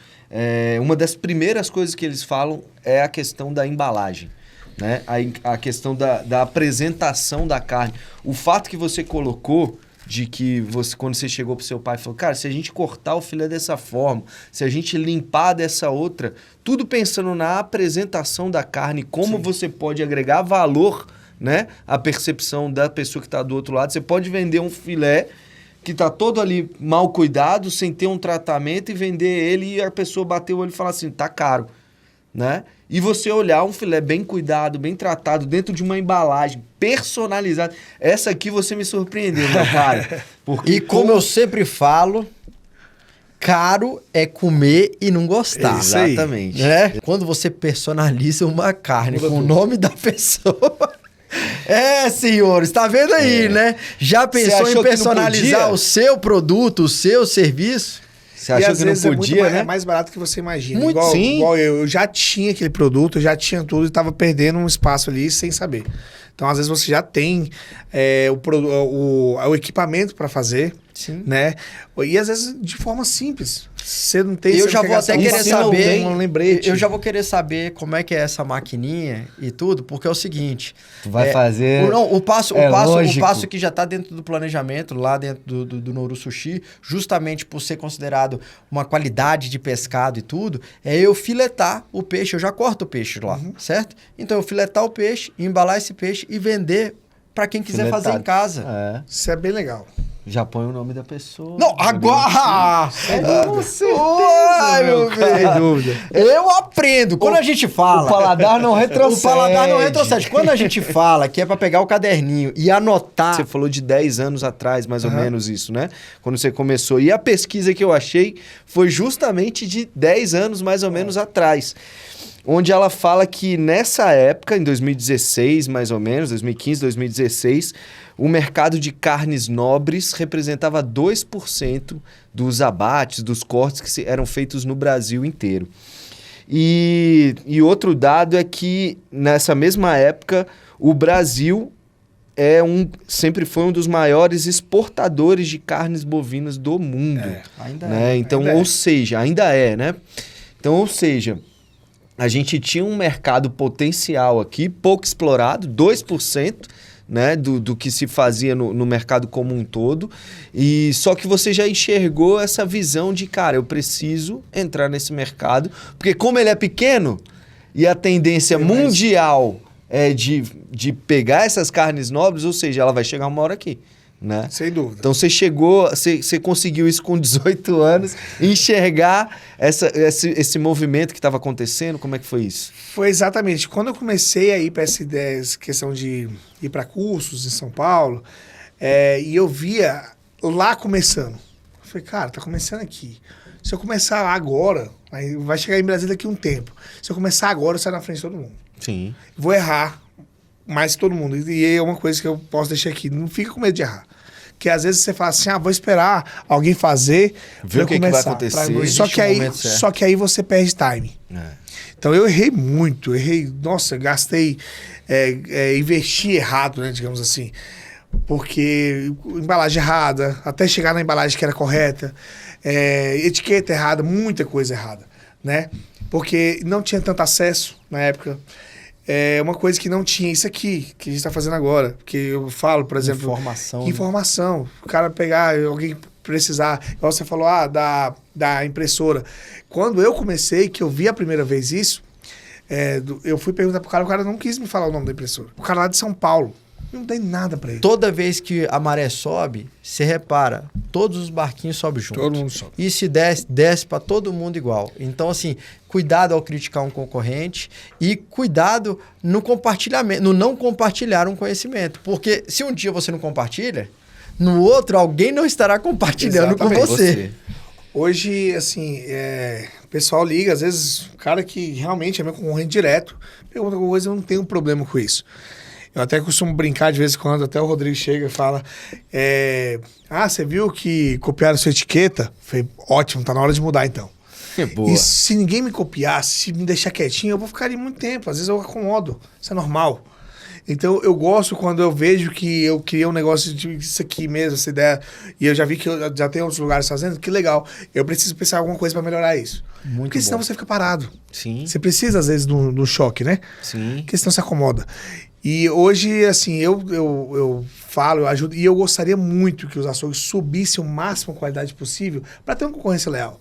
uma das primeiras coisas que eles falam é a questão da embalagem. Né? A questão da apresentação da carne. O fato que você colocou de que quando você chegou pro seu pai, falou, cara, se a gente cortar o filé dessa forma, se a gente limpar dessa outra, tudo pensando na apresentação da carne, como você pode agregar valor, né, à percepção da pessoa que está do outro lado. Você pode vender um filé que tá todo ali mal cuidado, sem ter um tratamento, e vender ele e a pessoa bater o olho e falar assim, tá caro, né? E você olhar um filé bem cuidado, bem tratado, dentro de uma embalagem personalizada. Essa aqui você me surpreendeu, meu cara. Porque E como eu sempre falo, caro é comer e não gostar. Isso aí. Exatamente. Né? Quando você personaliza uma carne Muda com o tudo. nome da pessoa... senhores, tá vendo aí, né? Já pensou achou que em não personalizar podia? o seu produto, o seu serviço? Você achou às que não vezes podia, é né? mais barato que você imagina. Muito, igual, sim. igual eu já tinha aquele produto, eu já tinha tudo e tava perdendo um espaço ali sem saber. Então, às vezes, você já tem o equipamento para fazer, Sim. né? E às vezes de forma simples. Você não tem... Eu você já não vou quer até gastar querer papel, saber. um lembrete. Eu já vou querer saber como é que é essa maquininha e tudo, porque é o seguinte. Tu vai fazer... O passo lógico. que já está dentro do planejamento, lá dentro do Noru Sushi, justamente por ser considerado uma qualidade de pescado e tudo, é eu filetar o peixe. Eu já corto o peixe lá, certo? Então eu filetar o peixe, embalar esse peixe e vender para quem quiser fazer em casa. É. Isso é bem legal. Já põe o nome da pessoa. Não, agora! Com certeza, Ai, meu cara. velho. Sem dúvida. Eu aprendo. Quando a gente fala... O paladar não retrocede. O paladar não retrocede. Quando a gente fala que é pra pegar o caderninho e anotar... Você falou de 10 anos atrás, mais ou menos isso, né? Quando você começou. E a pesquisa que eu achei foi justamente de 10 anos, mais ou menos, atrás. Onde ela fala que nessa época, em 2016, mais ou menos, 2015, 2016, o mercado de carnes nobres representava 2% dos abates, dos cortes que eram feitos no Brasil inteiro. E outro dado é que, nessa mesma época, o Brasil sempre foi um dos maiores exportadores de carnes bovinas do mundo. Ainda Né? Então, ainda é. ou seja, ainda é, né? Então, ou seja, a gente tinha um mercado potencial aqui, pouco explorado, 2%, né, do que se fazia no mercado como um todo. E só que você já enxergou essa visão de, cara, eu preciso entrar nesse mercado, porque como ele é pequeno e a tendência mundial é de pegar essas carnes nobres, ou seja, ela vai chegar uma hora aqui, né? Sem dúvida. Então você conseguiu isso com 18 anos, enxergar esse movimento que estava acontecendo, como é que foi isso? Foi exatamente. Quando eu comecei a ir para essa ideia, essa questão de ir para cursos em São Paulo, e eu via lá começando. Eu falei, cara, tá começando aqui. Se eu começar agora, aí vai chegar em Brasília daqui um tempo. Se eu começar agora, eu saio na frente de todo mundo. Sim. Vou errar mais que todo mundo. E é uma coisa que eu posso deixar aqui. Não fica com medo de errar. Que às vezes você fala assim, vou esperar alguém fazer, Ver o que vai acontecer. Só que aí você perde time. Então eu errei muito, nossa, gastei, investi errado, né, digamos assim. Porque embalagem errada, até chegar na embalagem que era correta, etiqueta errada, muita coisa errada, né? Porque não tinha tanto acesso na época. Uma coisa que não tinha, isso aqui, que a gente está fazendo agora. Porque eu falo, por exemplo... Informação. Né? O cara pegar, alguém precisar... Igual você falou, da impressora. Quando eu comecei, que eu vi a primeira vez isso, eu fui perguntar pro cara, o cara não quis me falar o nome da impressora. O cara lá de São Paulo. Não tem nada pra ele. Toda vez que a maré sobe, você repara, todos os barquinhos sobem junto. Todo mundo sobe. E se desce para todo mundo igual. Então, assim, cuidado ao criticar um concorrente e cuidado no compartilhamento, no não compartilhar um conhecimento. Porque se um dia você não compartilha, no outro alguém não estará compartilhando Exatamente. com você. Hoje, assim, o pessoal liga, às vezes, o cara que realmente é meu concorrente direto, pergunta alguma coisa, eu não tenho problema com isso. Eu até costumo brincar de vez em quando, até o Rodrigo chega e fala, você viu que copiaram sua etiqueta? Falei, ótimo, tá na hora de mudar então. Boa. E se ninguém me copiar, se me deixar quietinho, eu vou ficar ali muito tempo, às vezes eu acomodo, isso é normal. Então eu gosto quando eu vejo que eu criei um negócio disso aqui mesmo, essa ideia, e eu já vi que eu já tenho outros lugares fazendo, que legal, eu preciso pensar em alguma coisa para melhorar isso. Muito Porque senão bom. você fica parado. Sim. Você precisa às vezes do choque, né? Sim. Porque senão você acomoda. E hoje, assim, eu falo, eu ajudo, e eu gostaria muito que os açougues subissem o máximo a qualidade possível para ter uma concorrência leal.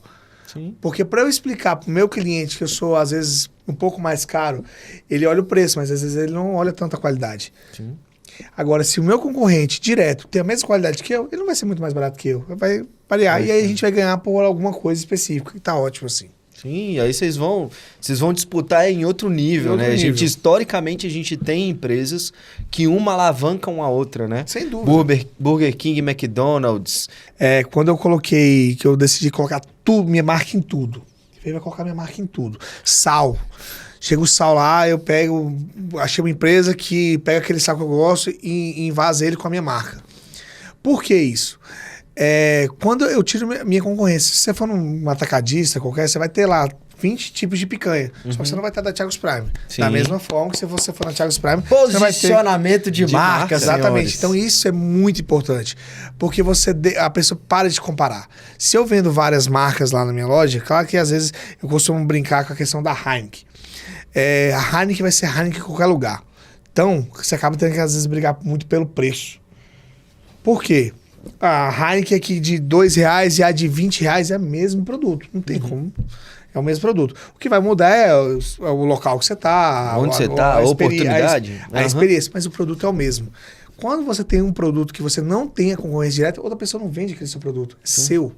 Sim. Porque para eu explicar para o meu cliente que eu sou, às vezes, um pouco mais caro, ele olha o preço, mas às vezes ele não olha tanta qualidade. Sim. Agora, se o meu concorrente direto tem a mesma qualidade que eu, ele não vai ser muito mais barato que eu. Vai variar, e aí a gente vai ganhar por alguma coisa específica, e tá ótimo assim. Sim, aí vocês vão disputar em outro nível, Em outro né? nível. Historicamente, a gente tem empresas que uma alavancam a outra, né? Sem dúvida. Burger King, McDonald's. Quando eu coloquei, que eu decidi colocar tudo, minha marca em tudo. Ele vai colocar minha marca em tudo. Sal. Chega o sal lá, eu achei uma empresa que pega aquele sal que eu gosto e invasa ele com a minha marca. Por que isso? Quando eu tiro minha concorrência, se você for num atacadista qualquer, você vai ter lá 20 tipos de picanha. Só que você não vai ter da Thiago's Prime. Sim. Da mesma forma que se você for na Thiago's Prime, você vai ter... Posicionamento de marca, Exatamente. senhores. Então isso é muito importante. Porque a pessoa para de comparar. Se eu vendo várias marcas lá na minha loja, claro que às vezes eu costumo brincar com a questão da Heineken. A Heineken vai ser Heineken em qualquer lugar. Então, você acaba tendo que às vezes brigar muito pelo preço. Por quê? A Heineken aqui de R$2 e a de R$20 é o mesmo produto. Não tem como. É o mesmo produto. O que vai mudar é o local que você está. Onde você está, a oportunidade. A experiência, mas o produto é o mesmo. Quando você tem um produto que você não tem a concorrência direta, outra pessoa não vende aquele seu produto. É seu.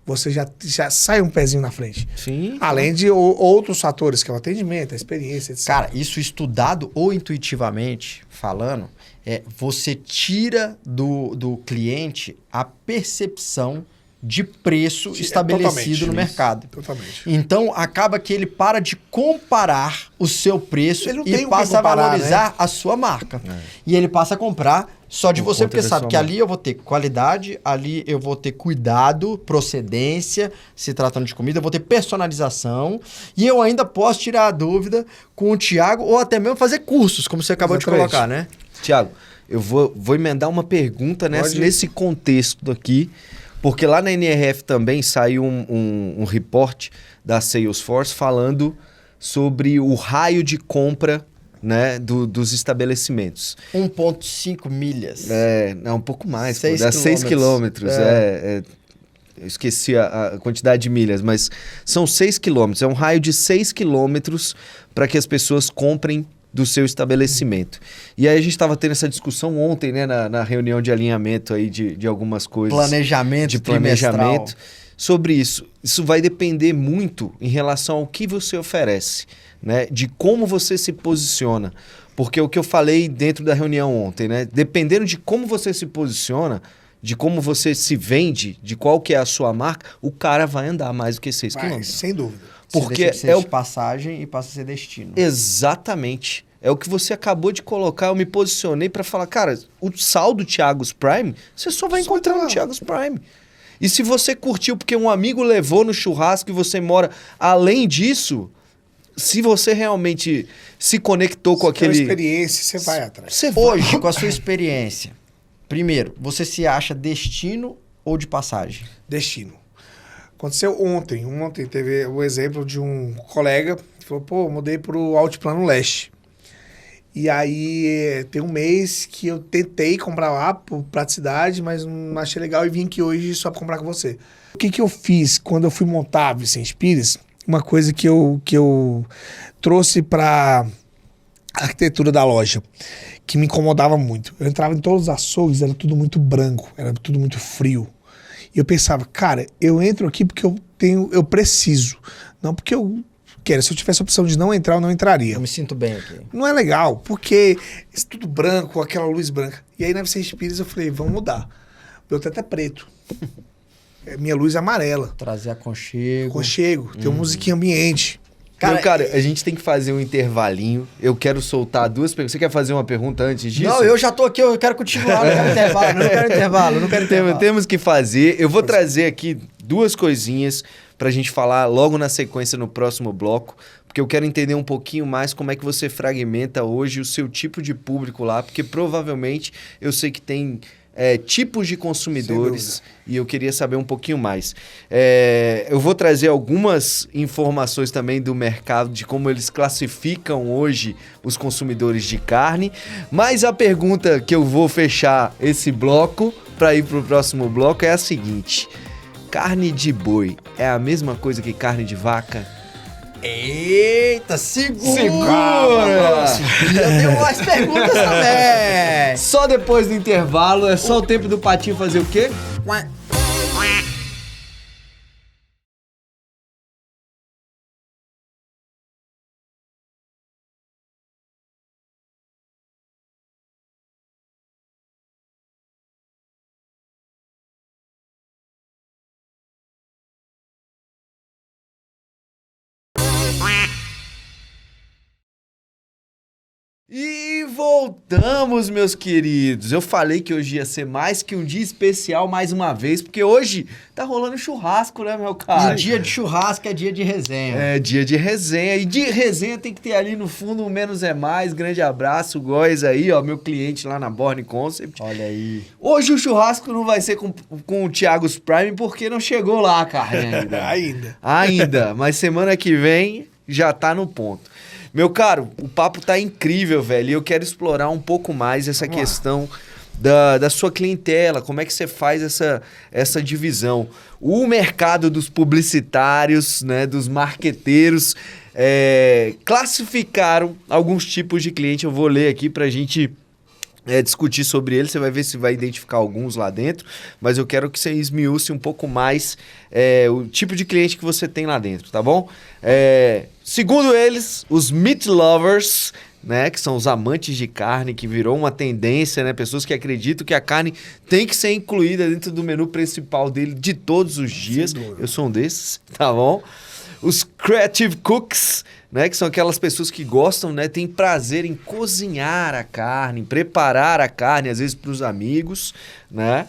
Você já sai um pezinho na frente. Sim. Além de outros fatores, que é o atendimento, a experiência, etc. Cara, isso estudado ou intuitivamente falando, você tira do cliente a percepção de preço estabelecido totalmente no mercado. Totalmente. Então, acaba que ele para de comparar o seu preço Ele não tem o e que passa comparar, a valorizar a sua marca. E ele passa a comprar só de Por você, conta porque da sabe sua que marca. ali eu vou ter qualidade, ali eu vou ter cuidado, procedência, se tratando de comida, eu vou ter personalização e eu ainda posso tirar a dúvida com o Thiago ou até mesmo fazer cursos, como você acabou Exatamente. de colocar, né? Tiago, eu vou emendar uma pergunta Pode. nesse contexto aqui, porque lá na NRF também saiu um report da Salesforce falando sobre o raio de compra, né, dos estabelecimentos. 1,5 milhas. Não, um pouco mais, 6 dá 6 quilômetros. quilômetros. Eu esqueci a quantidade de milhas, mas são 6 quilômetros. É um raio de 6 quilômetros para que as pessoas comprem do seu estabelecimento. E aí a gente estava tendo essa discussão ontem, né, na reunião de alinhamento aí de algumas coisas. Planejamento De trimestral. planejamento. Sobre isso. Isso vai depender muito em relação ao que você oferece, né? De como você se posiciona. Porque o que eu falei dentro da reunião ontem, né? Dependendo de como você se posiciona, de como você se vende, de qual que é a sua marca, o cara vai andar mais do que 6 Vai, quilômetros. sem dúvida. Você Porque deixa de ser é o de passagem e passa a ser destino. Exatamente. é o que você acabou de colocar. Eu me posicionei para falar, cara, o sal do Thiago's Prime, você só vai encontrar no Thiago's Prime. E se você curtiu porque um amigo levou no churrasco e você mora além disso, se você realmente se conectou com aquele... experiência, você vai atrás. Você vai. Hoje, com a sua experiência, primeiro, você se acha destino ou de passagem? Destino. Aconteceu ontem. Ontem teve o exemplo de um colega que falou, pô, mudei pro Altiplano Leste. E aí tem um mês que eu tentei comprar lá por praticidade, mas não achei legal e vim aqui hoje só pra comprar com você. O que eu fiz quando eu fui montar a Vicente Pires? Uma coisa que eu trouxe pra arquitetura da loja, que me incomodava muito. Eu entrava em todos os açougues, era tudo muito branco, era tudo muito frio. E eu pensava, cara, eu entro aqui porque eu preciso, não porque eu quero. Se eu tivesse a opção de não entrar, eu não entraria. Eu me sinto bem aqui. Não é legal, porque isso tudo branco, aquela luz branca. E aí na Vicente Pires eu falei, vamos mudar. Meu teto é preto. Minha luz é amarela. Trazer aconchego. Aconchego, tem uma musiquinha ambiente. Cara, a gente tem que fazer um intervalinho. Eu quero soltar duas perguntas. Você quer fazer uma pergunta antes disso? Não, eu já tô aqui, eu quero continuar, não quero intervalo. Temos que fazer. Eu vou trazer aqui duas coisinhas pra gente falar logo na sequência no próximo bloco, porque eu quero entender um pouquinho mais como é que você fragmenta hoje o seu tipo de público lá, porque provavelmente eu sei que tem tipos de consumidores e eu queria saber um pouquinho mais. Eu vou trazer algumas informações também do mercado, de como eles classificam hoje os consumidores de carne, mas a pergunta que eu vou fechar esse bloco para ir para o próximo bloco é a seguinte: carne de boi é a mesma coisa que carne de vaca? Eita, segura! Segura! Eu tenho mais perguntas também! Só depois do intervalo, é só o tempo do Patinho fazer o quê? E voltamos, meus queridos. Eu falei que hoje ia ser mais que um dia especial mais uma vez, porque hoje tá rolando churrasco, né, meu cara? E dia de churrasco é dia de resenha. É dia de resenha. E de resenha tem que ter ali no fundo um Menos é Mais. Grande abraço, Góis aí, ó, meu cliente lá na Born Concept. Olha aí. Hoje o churrasco não vai ser com o Thiago's Prime, porque não chegou lá a carne ainda. Ainda, mas semana que vem já tá no ponto. Meu caro, o papo tá incrível, velho, e eu quero explorar um pouco mais essa questão da sua clientela, como é que você faz essa divisão. O mercado dos publicitários, né, dos marqueteiros, classificaram alguns tipos de cliente. Eu vou ler aqui pra gente discutir sobre ele, você vai ver se vai identificar alguns lá dentro, mas eu quero que você esmiúce um pouco mais o tipo de cliente que você tem lá dentro, tá bom? Segundo eles, os meat lovers, né, que são os amantes de carne, que virou uma tendência, né, pessoas que acreditam que a carne tem que ser incluída dentro do menu principal dele de todos os dias. Eu sou um desses, tá bom? Os creative cooks, né, que são aquelas pessoas que gostam, né, têm prazer em cozinhar a carne, em preparar a carne, às vezes para os amigos, né?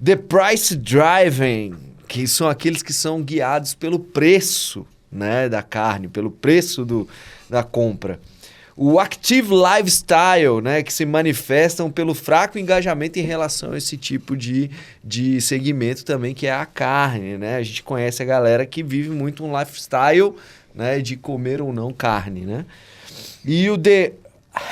The price driving, que são aqueles que são guiados pelo preço, né, da carne, pelo preço da compra. O active lifestyle, né, que se manifestam pelo fraco engajamento em relação a esse tipo de segmento também, que é a carne, né? A gente conhece a galera que vive muito um lifestyle, né, de comer ou não carne, né? E o the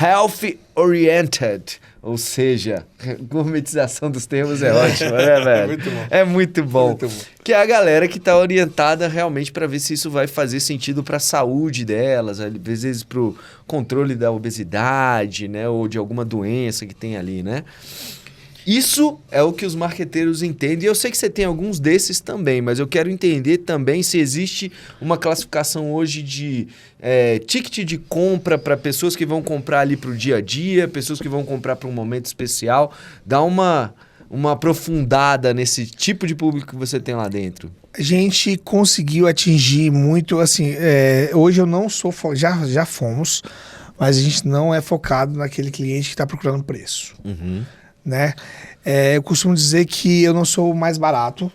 health oriented, ou seja, gourmetização dos termos é ótima, né, velho? Muito bom. É muito bom. Muito bom. Que é a galera que tá orientada realmente para ver se isso vai fazer sentido para a saúde delas, às vezes para o controle da obesidade, né, ou de alguma doença que tem ali, né? Isso é o que os marqueteiros entendem. E eu sei que você tem alguns desses também, mas eu quero entender também se existe uma classificação hoje de ticket de compra para pessoas que vão comprar ali para o dia a dia, pessoas que vão comprar para um momento especial. Dá uma aprofundada nesse tipo de público que você tem lá dentro. A gente conseguiu atingir muito, assim, hoje eu não sou, já fomos mas a gente não é focado naquele cliente que está procurando preço, Uhum. né? Eu costumo dizer que eu não sou o mais barato,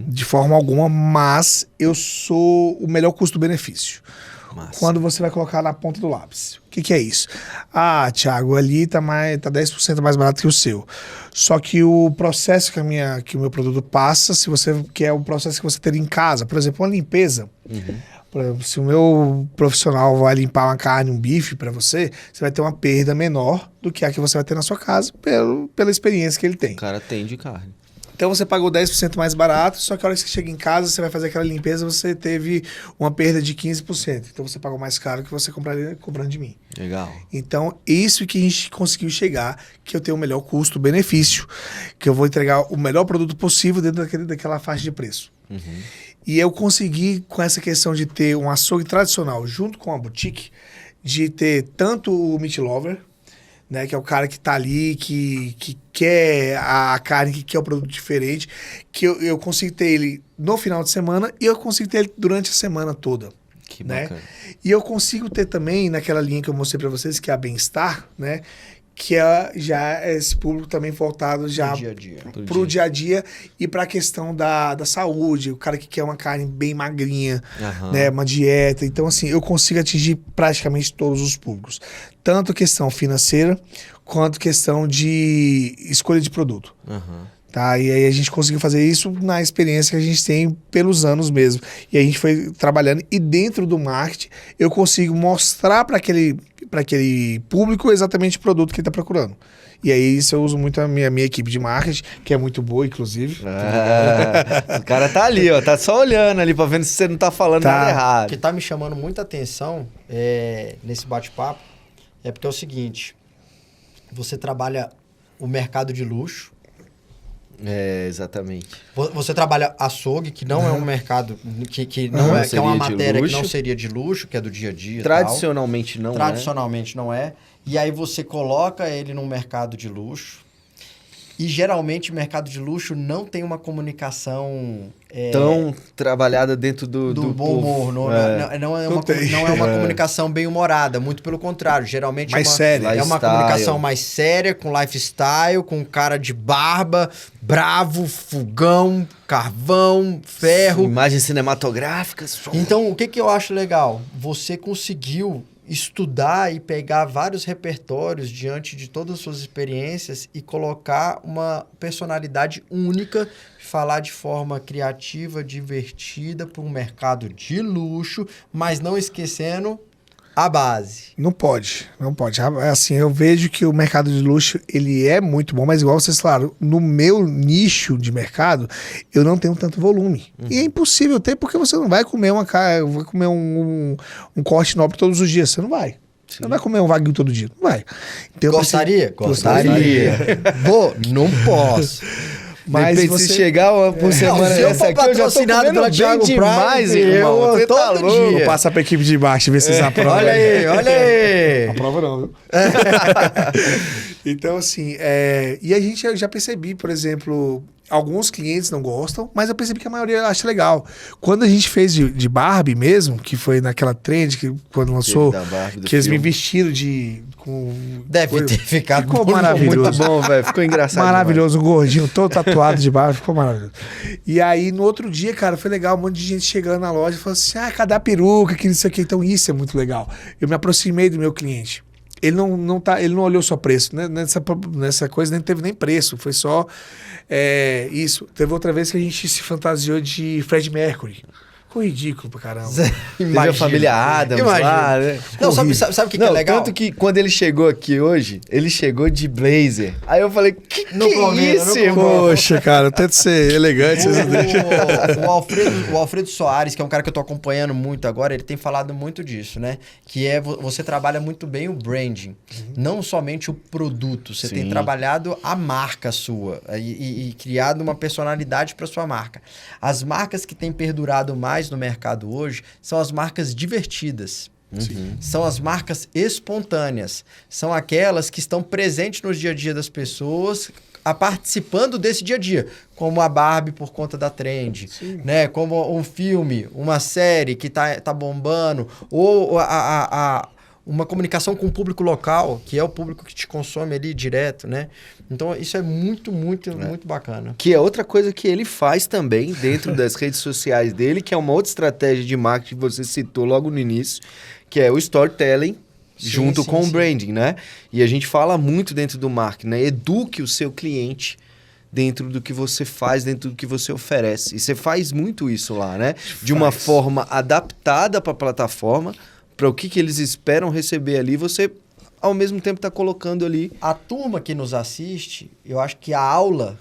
de forma alguma, mas eu sou o melhor custo-benefício. Massa. Quando você vai colocar na ponta do lápis. O que é isso? Ah, Thiago, ali tá 10% mais barato que o seu. Só que o processo que o meu produto passa, se você quer o processo que você teria em casa, por exemplo, uma limpeza. Por exemplo, se o meu profissional vai limpar uma carne, um bife para você, você vai ter uma perda menor do que a que você vai ter na sua casa pela experiência que ele tem. O cara tem de carne. Então você pagou 10% mais barato, só que a hora que você chega em casa, você vai fazer aquela limpeza, você teve uma perda de 15%. Então você pagou mais caro que você compraria comprando de mim. Legal. Então, isso que a gente conseguiu chegar, que eu tenho o melhor custo-benefício, que eu vou entregar o melhor produto possível dentro daquela faixa de preço. E eu consegui, com essa questão de ter um açougue tradicional junto com a boutique, de ter tanto o Meat Lover, né, que é o cara que tá ali, que quer a carne, que quer o produto diferente, que eu consigo ter ele no final de semana e eu consigo ter ele durante a semana toda. Que Né? bacana. E eu consigo ter também, naquela linha que eu mostrei para vocês, que é a Bem-Estar, né? Que já esse público também voltado já Pro dia a dia. pro dia a dia e para a questão da saúde, o cara que quer uma carne bem magrinha, né, uma dieta. Então, assim, eu consigo atingir praticamente todos os públicos. Tanto questão financeira, quanto questão de escolha de produto. Tá? E aí a gente conseguiu fazer isso na experiência que a gente tem pelos anos mesmo. E a gente foi trabalhando e dentro do marketing eu consigo mostrar para aquele público exatamente o produto que ele está procurando. E aí isso eu uso muito a minha equipe de marketing, que é muito boa, inclusive. O cara tá ali, ó, tá só olhando ali pra ver se você não tá falando Tá. nada O errado. que tá me chamando muita atenção nesse bate-papo é porque é o seguinte, você trabalha o mercado de luxo, É, exatamente. você trabalha açougue, que não é um mercado, que não Não é, que é uma seria de matéria que luxo. não seria de luxo, que é do dia a dia. Tradicionalmente não, Tradicionalmente não é. E aí você coloca ele num mercado de luxo. E geralmente o mercado de luxo não tem uma comunicação tão trabalhada dentro do bom povo. humor. Não é uma comunicação bem humorada. Muito pelo contrário. Geralmente Mais é uma, séria. é uma Lifestyle. comunicação mais séria, com lifestyle, com cara de barba, bravo, fogão, carvão, ferro. Imagens cinematográficas. Então, o que eu acho legal? Você conseguiu estudar e pegar vários repertórios diante de todas as suas experiências e colocar uma personalidade única, falar de forma criativa, divertida para um mercado de luxo, mas não esquecendo a base. Não pode. Assim, eu vejo que o mercado de luxo, ele é muito bom, mas igual vocês falaram, no meu nicho de mercado, eu não tenho tanto volume. E é impossível ter, porque você não vai comer um corte nobre todos os dias, você não vai. Você não vai comer um wagyu todo dia, não vai. Então, eu Gostaria? Gostaria. Vou? Não posso. Mas Depende, você... se chegar por semana se eu essa for aqui, eu já tô patrocinado comendo pela bem Thiago demais, Prime, irmão. eu Você tá todo louco. dia. Vou passar pra equipe de baixo, ver se eles aprovam. Olha aí, olha aí. Aprova não, viu? Então, assim, e a gente eu já percebi, por exemplo, alguns clientes não gostam, mas eu percebi que a maioria acha legal. Quando a gente fez de Barbie mesmo, que foi naquela trend, que quando lançou, da Barbie, do que eles me filme. vestiram com... Deve ter ficado Ficou muito maravilhoso. Muito bom, velho. Ficou engraçado. Maravilhoso, um gordinho todo tatuado de barba, ficou maravilhoso. E aí, no outro dia, cara, foi legal, um monte de gente chegando na loja e falando assim, cadê a peruca, que não sei o que. Então, isso é muito legal. Eu me aproximei do meu cliente. Ele ele não olhou só preço, né? Nessa coisa nem teve nem preço, foi só isso. Teve outra vez que a gente se fantasiou de Fred Mercury. Ficou ridículo pra caramba. Teve a família Adams lá, né? Não, sabe o que é legal? Tanto que quando ele chegou aqui hoje, ele chegou de blazer. Aí eu falei, que Não combina, isso, não irmão? Poxa, cara, eu tento ser elegante, vocês não deixam. O Alfredo Soares, que é um cara que eu tô acompanhando muito agora, ele tem falado muito disso, né? Que você trabalha muito bem o branding, não somente o produto. Você tem Sim. trabalhado a marca sua e criado uma personalidade para sua marca. As marcas que têm perdurado mais no mercado hoje são as marcas divertidas. São as marcas espontâneas. São aquelas que estão presentes no dia a dia das pessoas, participando desse dia a dia. Como a Barbie por conta da trend, né? Como um filme, uma série que tá bombando, ou uma comunicação com o público local, que é o público que te consome ali direto, né? Então, isso é muito bacana. Que é outra coisa que ele faz também dentro das redes sociais dele, que é uma outra estratégia de marketing que você citou logo no início, que é o storytelling junto com o branding, né? E a gente fala muito dentro do marketing, né? Eduque o seu cliente dentro do que você faz, dentro do que você oferece. E você faz muito isso lá, né? De uma forma adaptada para a plataforma, para o que eles esperam receber ali, você ao mesmo tempo está colocando ali. A turma que nos assiste, eu acho que a aula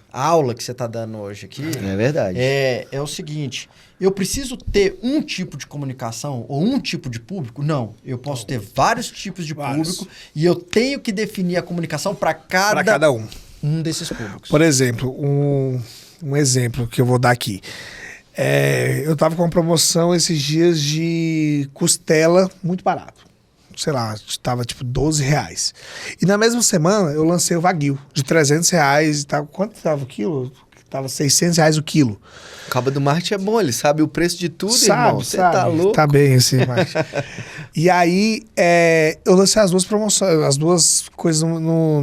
que você está dando hoje aqui... É verdade. É o seguinte, eu preciso ter um tipo de comunicação ou um tipo de público? Não, eu posso ter vários tipos de público e eu tenho que definir a comunicação para cada um desses públicos. Por exemplo, um exemplo que eu vou dar aqui. Eu tava com uma promoção esses dias de costela muito barato. Sei lá, tava tipo R$12. E na mesma semana eu lancei o Wagyu de R$300. Quanto tava o quilo? Tava R$600 o quilo. O cabo do marketing é bom, ele sabe o preço de tudo, irmão. Você sabe, tá louco? Tá bem esse marketing. E aí, eu lancei as duas promoções, as duas coisas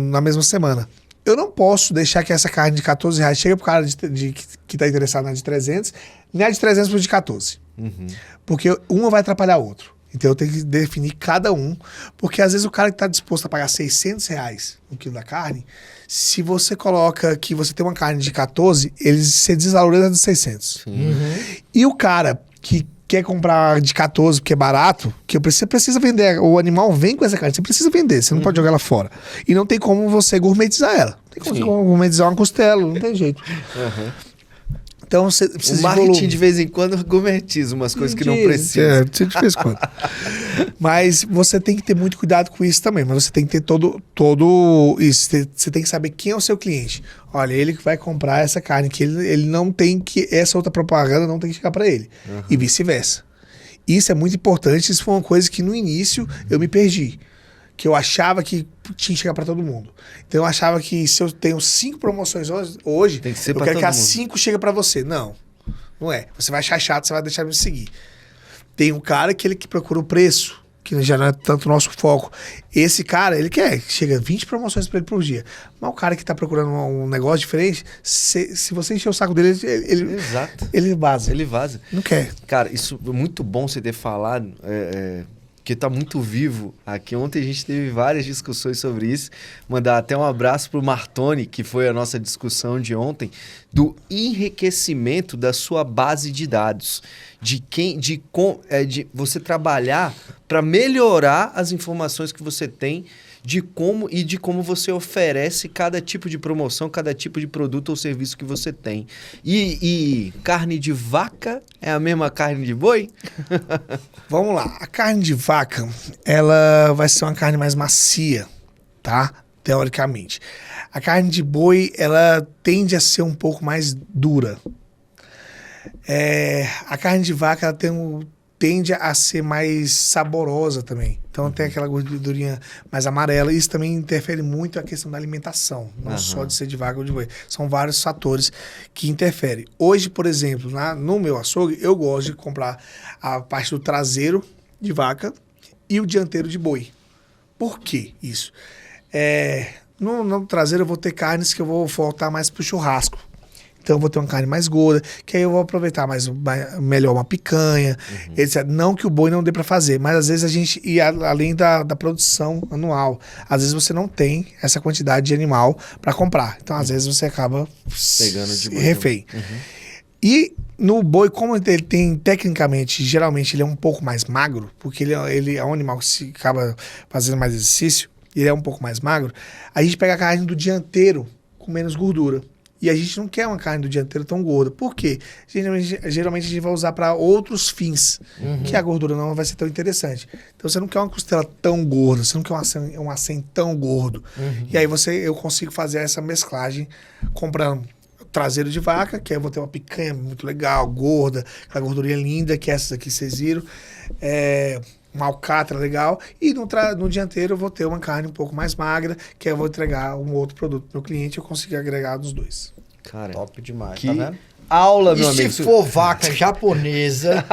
na mesma semana. Eu não posso deixar que essa carne de R$14 chegue pro cara que tá interessado na de 300, nem a de 300 pro de 14. Porque uma vai atrapalhar a outra. Então eu tenho que definir cada um, porque às vezes o cara que está disposto a pagar R$600 no quilo da carne, se você coloca que você tem uma carne de 14, você desvaloriza de 600. E o cara que quer comprar de 14 porque é barato, que você precisa vender, o animal vem com essa carne, você precisa vender, você não pode jogar ela fora. E não tem como você gourmetizar ela. Não tem como você gourmetizar uma costela, não tem jeito. Então você precisa o marketing de vez em quando gourmetiza umas coisas que não precisa. De vez em quando. Mas você tem que ter muito cuidado com isso também. Mas você tem que ter todo isso. Você tem que saber quem é o seu cliente. Olha, ele que vai comprar essa carne, que ele não tem que... Essa outra propaganda não tem que chegar para ele. E vice-versa. Isso é muito importante. Isso foi uma coisa que no início eu me perdi. Que eu achava que tinha que chegar para todo mundo. Então eu achava que se eu tenho 5 promoções hoje tem que ser eu quero que as mundo. 5 cheguem para você. Não é. Você vai achar chato, você vai deixar de me seguir. Tem um cara que procura o preço, que já não é tanto o nosso foco. Esse cara, ele chega 20 promoções para ele por dia. Mas o cara que tá procurando um negócio diferente, se você encher o saco dele, ele vaza. Ele vaza. Não quer. Cara, isso é muito bom você ter falado... que tá muito vivo aqui. Ontem a gente teve várias discussões sobre isso. Mandar até um abraço pro Martoni, que foi a nossa discussão de ontem, do enriquecimento da sua base de dados. De você trabalhar para melhorar as informações que você tem de como você oferece cada tipo de promoção, cada tipo de produto ou serviço que você tem. E carne de vaca é a mesma carne de boi? Vamos lá. A carne de vaca, ela vai ser uma carne mais macia, tá? Teoricamente. A carne de boi, ela tende a ser um pouco mais dura. A carne de vaca, ela tende a ser mais saborosa também. Então tem aquela gordurinha mais amarela. Isso também interfere muito a questão da alimentação. Não só de ser de vaca ou de boi. São vários fatores que interferem. Hoje, por exemplo, no meu açougue, eu gosto de comprar a parte do traseiro de vaca e o dianteiro de boi. Por que isso? No traseiro eu vou ter carnes que eu vou voltar mais pro churrasco. Então eu vou ter uma carne mais gorda, que aí eu vou aproveitar melhor uma picanha, etc. Não que o boi não dê para fazer, mas às vezes a gente ir além da produção anual. Às vezes você não tem essa quantidade de animal para comprar. Então às vezes você acaba pegando de boi refém. E no boi, como ele tem, tecnicamente, geralmente ele é um pouco mais magro, porque ele é um animal que se acaba fazendo mais exercício, ele é um pouco mais magro, a gente pega a carne do dianteiro com menos gordura. E a gente não quer uma carne do dianteiro tão gorda. Por quê? Geralmente a gente vai usar para outros fins, que a gordura não vai ser tão interessante. Então você não quer uma costela tão gorda, você não quer um acém tão gordo. E aí eu consigo fazer essa mesclagem comprando traseiro de vaca, que aí eu vou ter uma picanha muito legal, gorda, aquela gordurinha linda, que é essas aqui vocês viram. Uma alcatra legal, e no dianteiro eu vou ter uma carne um pouco mais magra, que aí eu vou entregar um outro produto pro meu cliente e eu consigo agregar dos dois. Cara, top demais, que tá vendo? aula, E meu se amigo. for vaca japonesa,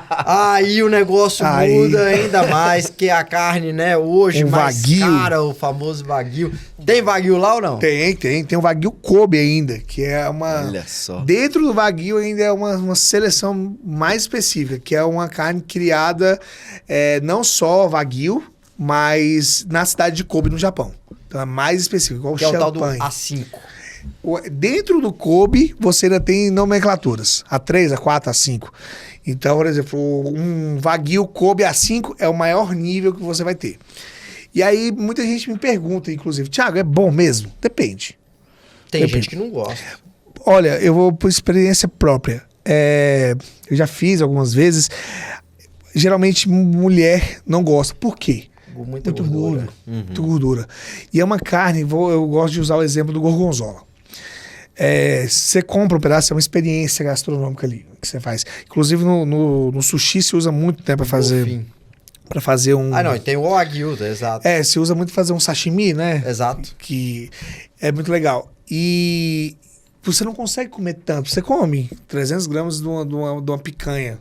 aí o negócio muda ainda mais, que a carne, né, hoje Um mais Wagyu. cara, o famoso Wagyu. Tem Wagyu lá ou não? Tem um Wagyu Kobe ainda, que é uma... Olha só. Dentro do Wagyu ainda é uma seleção mais específica, que é uma carne criada não só Wagyu, mas na cidade de Kobe, no Japão. Então é mais específico, igual Que é o tal do champanhe. A5. Dentro do Kobe, você ainda tem nomenclaturas. A3, A4, A5. Então, por exemplo, um Wagyu Kobe A5 é o maior nível que você vai ter. E aí, muita gente me pergunta, inclusive, Thiago, é bom mesmo? Depende. Tem Depende. gente que não gosta. Olha, eu vou por experiência própria. Eu já fiz algumas vezes. Geralmente, mulher não gosta. Por quê? Muita Muito gordura. gordura. Muito gordura. E é uma carne, eu gosto de usar o exemplo do gorgonzola. Você compra um pedaço, é uma experiência gastronômica ali que você faz. Inclusive no sushi se usa muito tempo para fazer um... Ah, não, e tem o Wagyu, exato. Se usa muito pra fazer um sashimi, né? Exato. Que é muito legal. E você não consegue comer tanto. Você come 300 gramas de uma picanha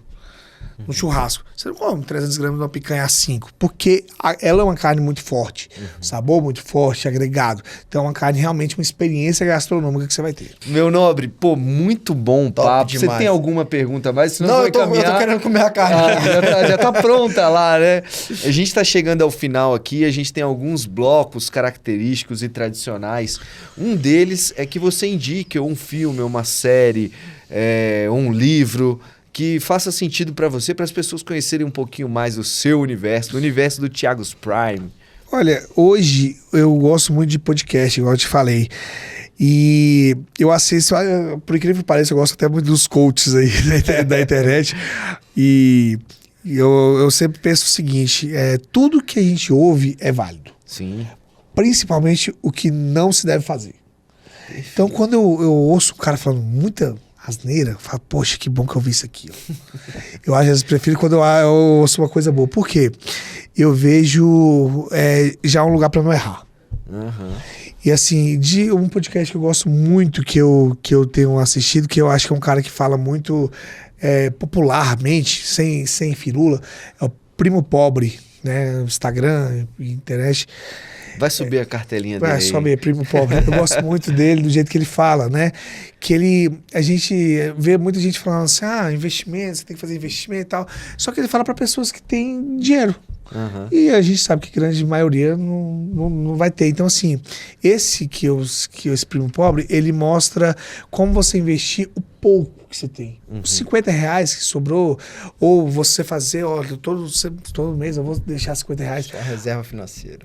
no churrasco. Você não come 300 gramas de uma picanha A5, porque ela é uma carne muito forte, sabor muito forte, agregado. Então é uma carne realmente uma experiência gastronômica que você vai ter. Meu nobre, pô, muito bom Top papo. Você demais. tem alguma pergunta a mais? Senão Não, vai eu tô caminhar... querendo comer a carne. Já tá pronta lá, né? A gente tá chegando ao final aqui, a gente tem alguns blocos característicos e tradicionais. Um deles é que você indique um filme, uma série, um livro que faça sentido para você, para as pessoas conhecerem um pouquinho mais do seu universo, do universo do Thiago's Prime. Olha, hoje eu gosto muito de podcast, igual eu te falei. E eu assisto, por incrível que pareça, eu gosto até muito dos coaches aí da internet. E eu sempre penso o seguinte, tudo que a gente ouve é válido. Sim. Principalmente o que não se deve fazer. Então, quando eu ouço o cara falando muita asneira, eu falo, poxa, que bom que eu vi isso aqui. Ó. Eu às vezes prefiro quando eu ouço uma coisa boa. Por quê? Eu vejo já um lugar para não errar. Uhum. E assim, de um podcast que eu gosto muito, que eu tenho assistido, que eu acho que é um cara que fala muito popularmente, sem firula, é o Primo Pobre, né? Instagram, internet. Vai subir a cartelinha dele aí. Sobe Primo Pobre. Eu gosto muito dele, do jeito que ele fala, né? Que a gente vê muita gente falando assim, investimento, você tem que fazer investimento e tal. Só que ele fala para pessoas que têm dinheiro. Uhum. E a gente sabe que a grande maioria não vai ter. Então, assim, esse Primo Pobre, ele mostra como você investir o pouco que você tem. Os R$50 que sobrou, ou você fazer, olha, todo mês eu vou deixar R$50. É a reserva financeira.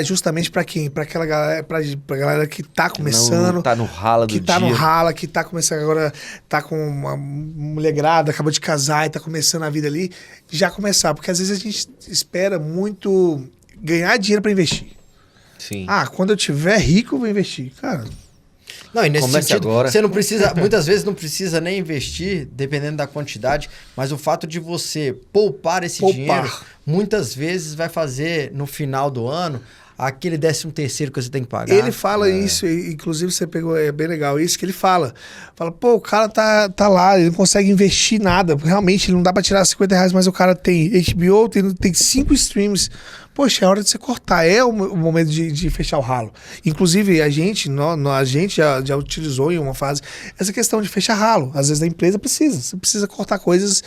Justamente para quem? Para aquela galera, pra galera que tá começando. Não tá no rala do que tá dia. no rala, que tá começando agora, tá com uma mulher grávida, acabou de casar e tá começando a vida ali, já começar. Porque às vezes a gente espera muito ganhar dinheiro para investir. Sim. Quando eu tiver rico eu vou investir. Cara, Não, e nesse Comece sentido, agora. você não precisa, muitas vezes não precisa nem investir, dependendo da quantidade, mas o fato de você poupar esse dinheiro, muitas vezes vai fazer, no final do ano, aquele 13º que você tem que pagar. ele fala isso, inclusive você pegou, é bem legal isso, que ele fala, pô, o cara tá lá, ele não consegue investir nada, realmente ele não dá pra tirar R$50, mas o cara tem HBO, tem 5 streams. Poxa, é hora de você cortar, é o momento de fechar o ralo. Inclusive, a gente já utilizou em uma fase essa questão de fechar ralo. Às vezes a empresa você precisa cortar coisas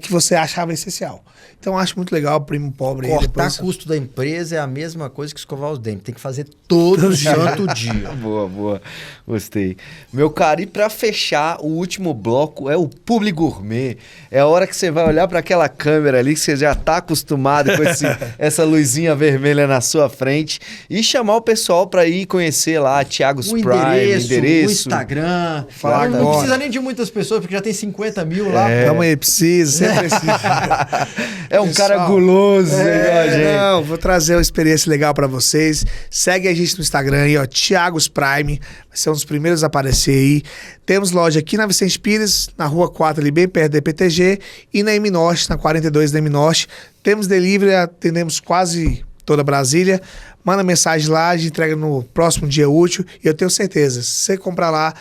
que você achava essencial. Então, eu acho muito legal o Primo Pobre. Cortar custo da empresa é a mesma coisa que escovar os dentes. Tem que fazer todo santo dia. Boa. Gostei. Meu cara, e pra fechar, o último bloco é o Publi Gourmet. É a hora que você vai olhar pra aquela câmera ali, que você já tá acostumado com essa luzinha vermelha na sua frente, e chamar o pessoal pra ir conhecer lá Thiago's Prime, endereço. O Instagram. Falar Não agora. precisa nem de muitas pessoas, porque já tem 50 mil lá. Calma aí, precisa, sempre precisa. É um Pessoal, cara guloso, igual a gente. Não, vou trazer uma experiência legal pra vocês. Segue a gente no Instagram aí, ó, Thiago's Prime. Vai ser um dos primeiros a aparecer aí. Temos loja aqui na Vicente Pires, na Rua 4, ali bem perto da EPTG, e na M Norte, na 42 da M Norte. Temos delivery, atendemos quase toda Brasília. Manda mensagem lá, a gente entrega no próximo dia útil. E eu tenho certeza, se você comprar lá,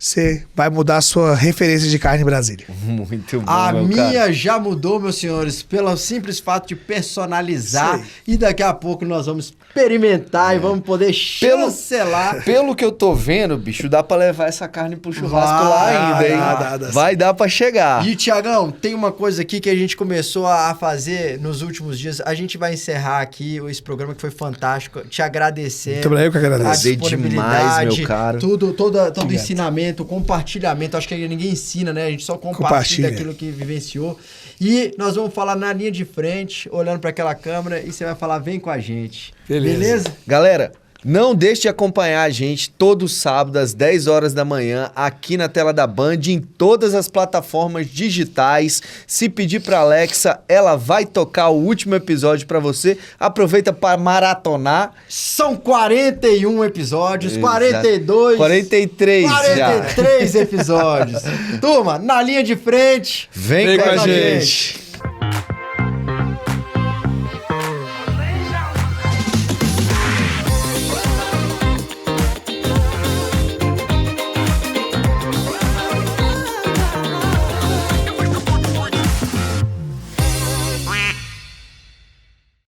você vai mudar a sua referência de carne em Brasília. Muito bom, A meu minha cara. já mudou, meus senhores, pelo simples fato de personalizar. Sei. E daqui a pouco nós vamos experimentar e vamos poder chancelar. Pelo que eu tô vendo, bicho, dá pra levar essa carne pro churrasco lá Vai, ainda, hein? dá, Vai dar pra chegar. E, Tiagão, tem uma coisa aqui que a gente começou a fazer nos últimos dias. A gente vai encerrar aqui esse programa que foi fantástico. Te agradecer. Muito obrigado, eu que A agradeço. Prazer disponibilidade, demais, meu caro. todo Obrigado. ensinamento, compartilhamento. Acho que ninguém ensina, né? A gente só compartilha Compartilha. aquilo que vivenciou. E nós vamos falar na linha de frente, olhando para aquela câmera, e você vai falar, vem com a gente. Beleza? Galera, não deixe de acompanhar a gente todo sábado às 10 horas da manhã aqui na tela da Band, em todas as plataformas digitais. Se pedir pra Alexa, ela vai tocar o último episódio pra você. Aproveita para maratonar. São 41 episódios, Exato. 42... 43 já. 43 episódios. Turma, na linha de frente. Vem com a gente.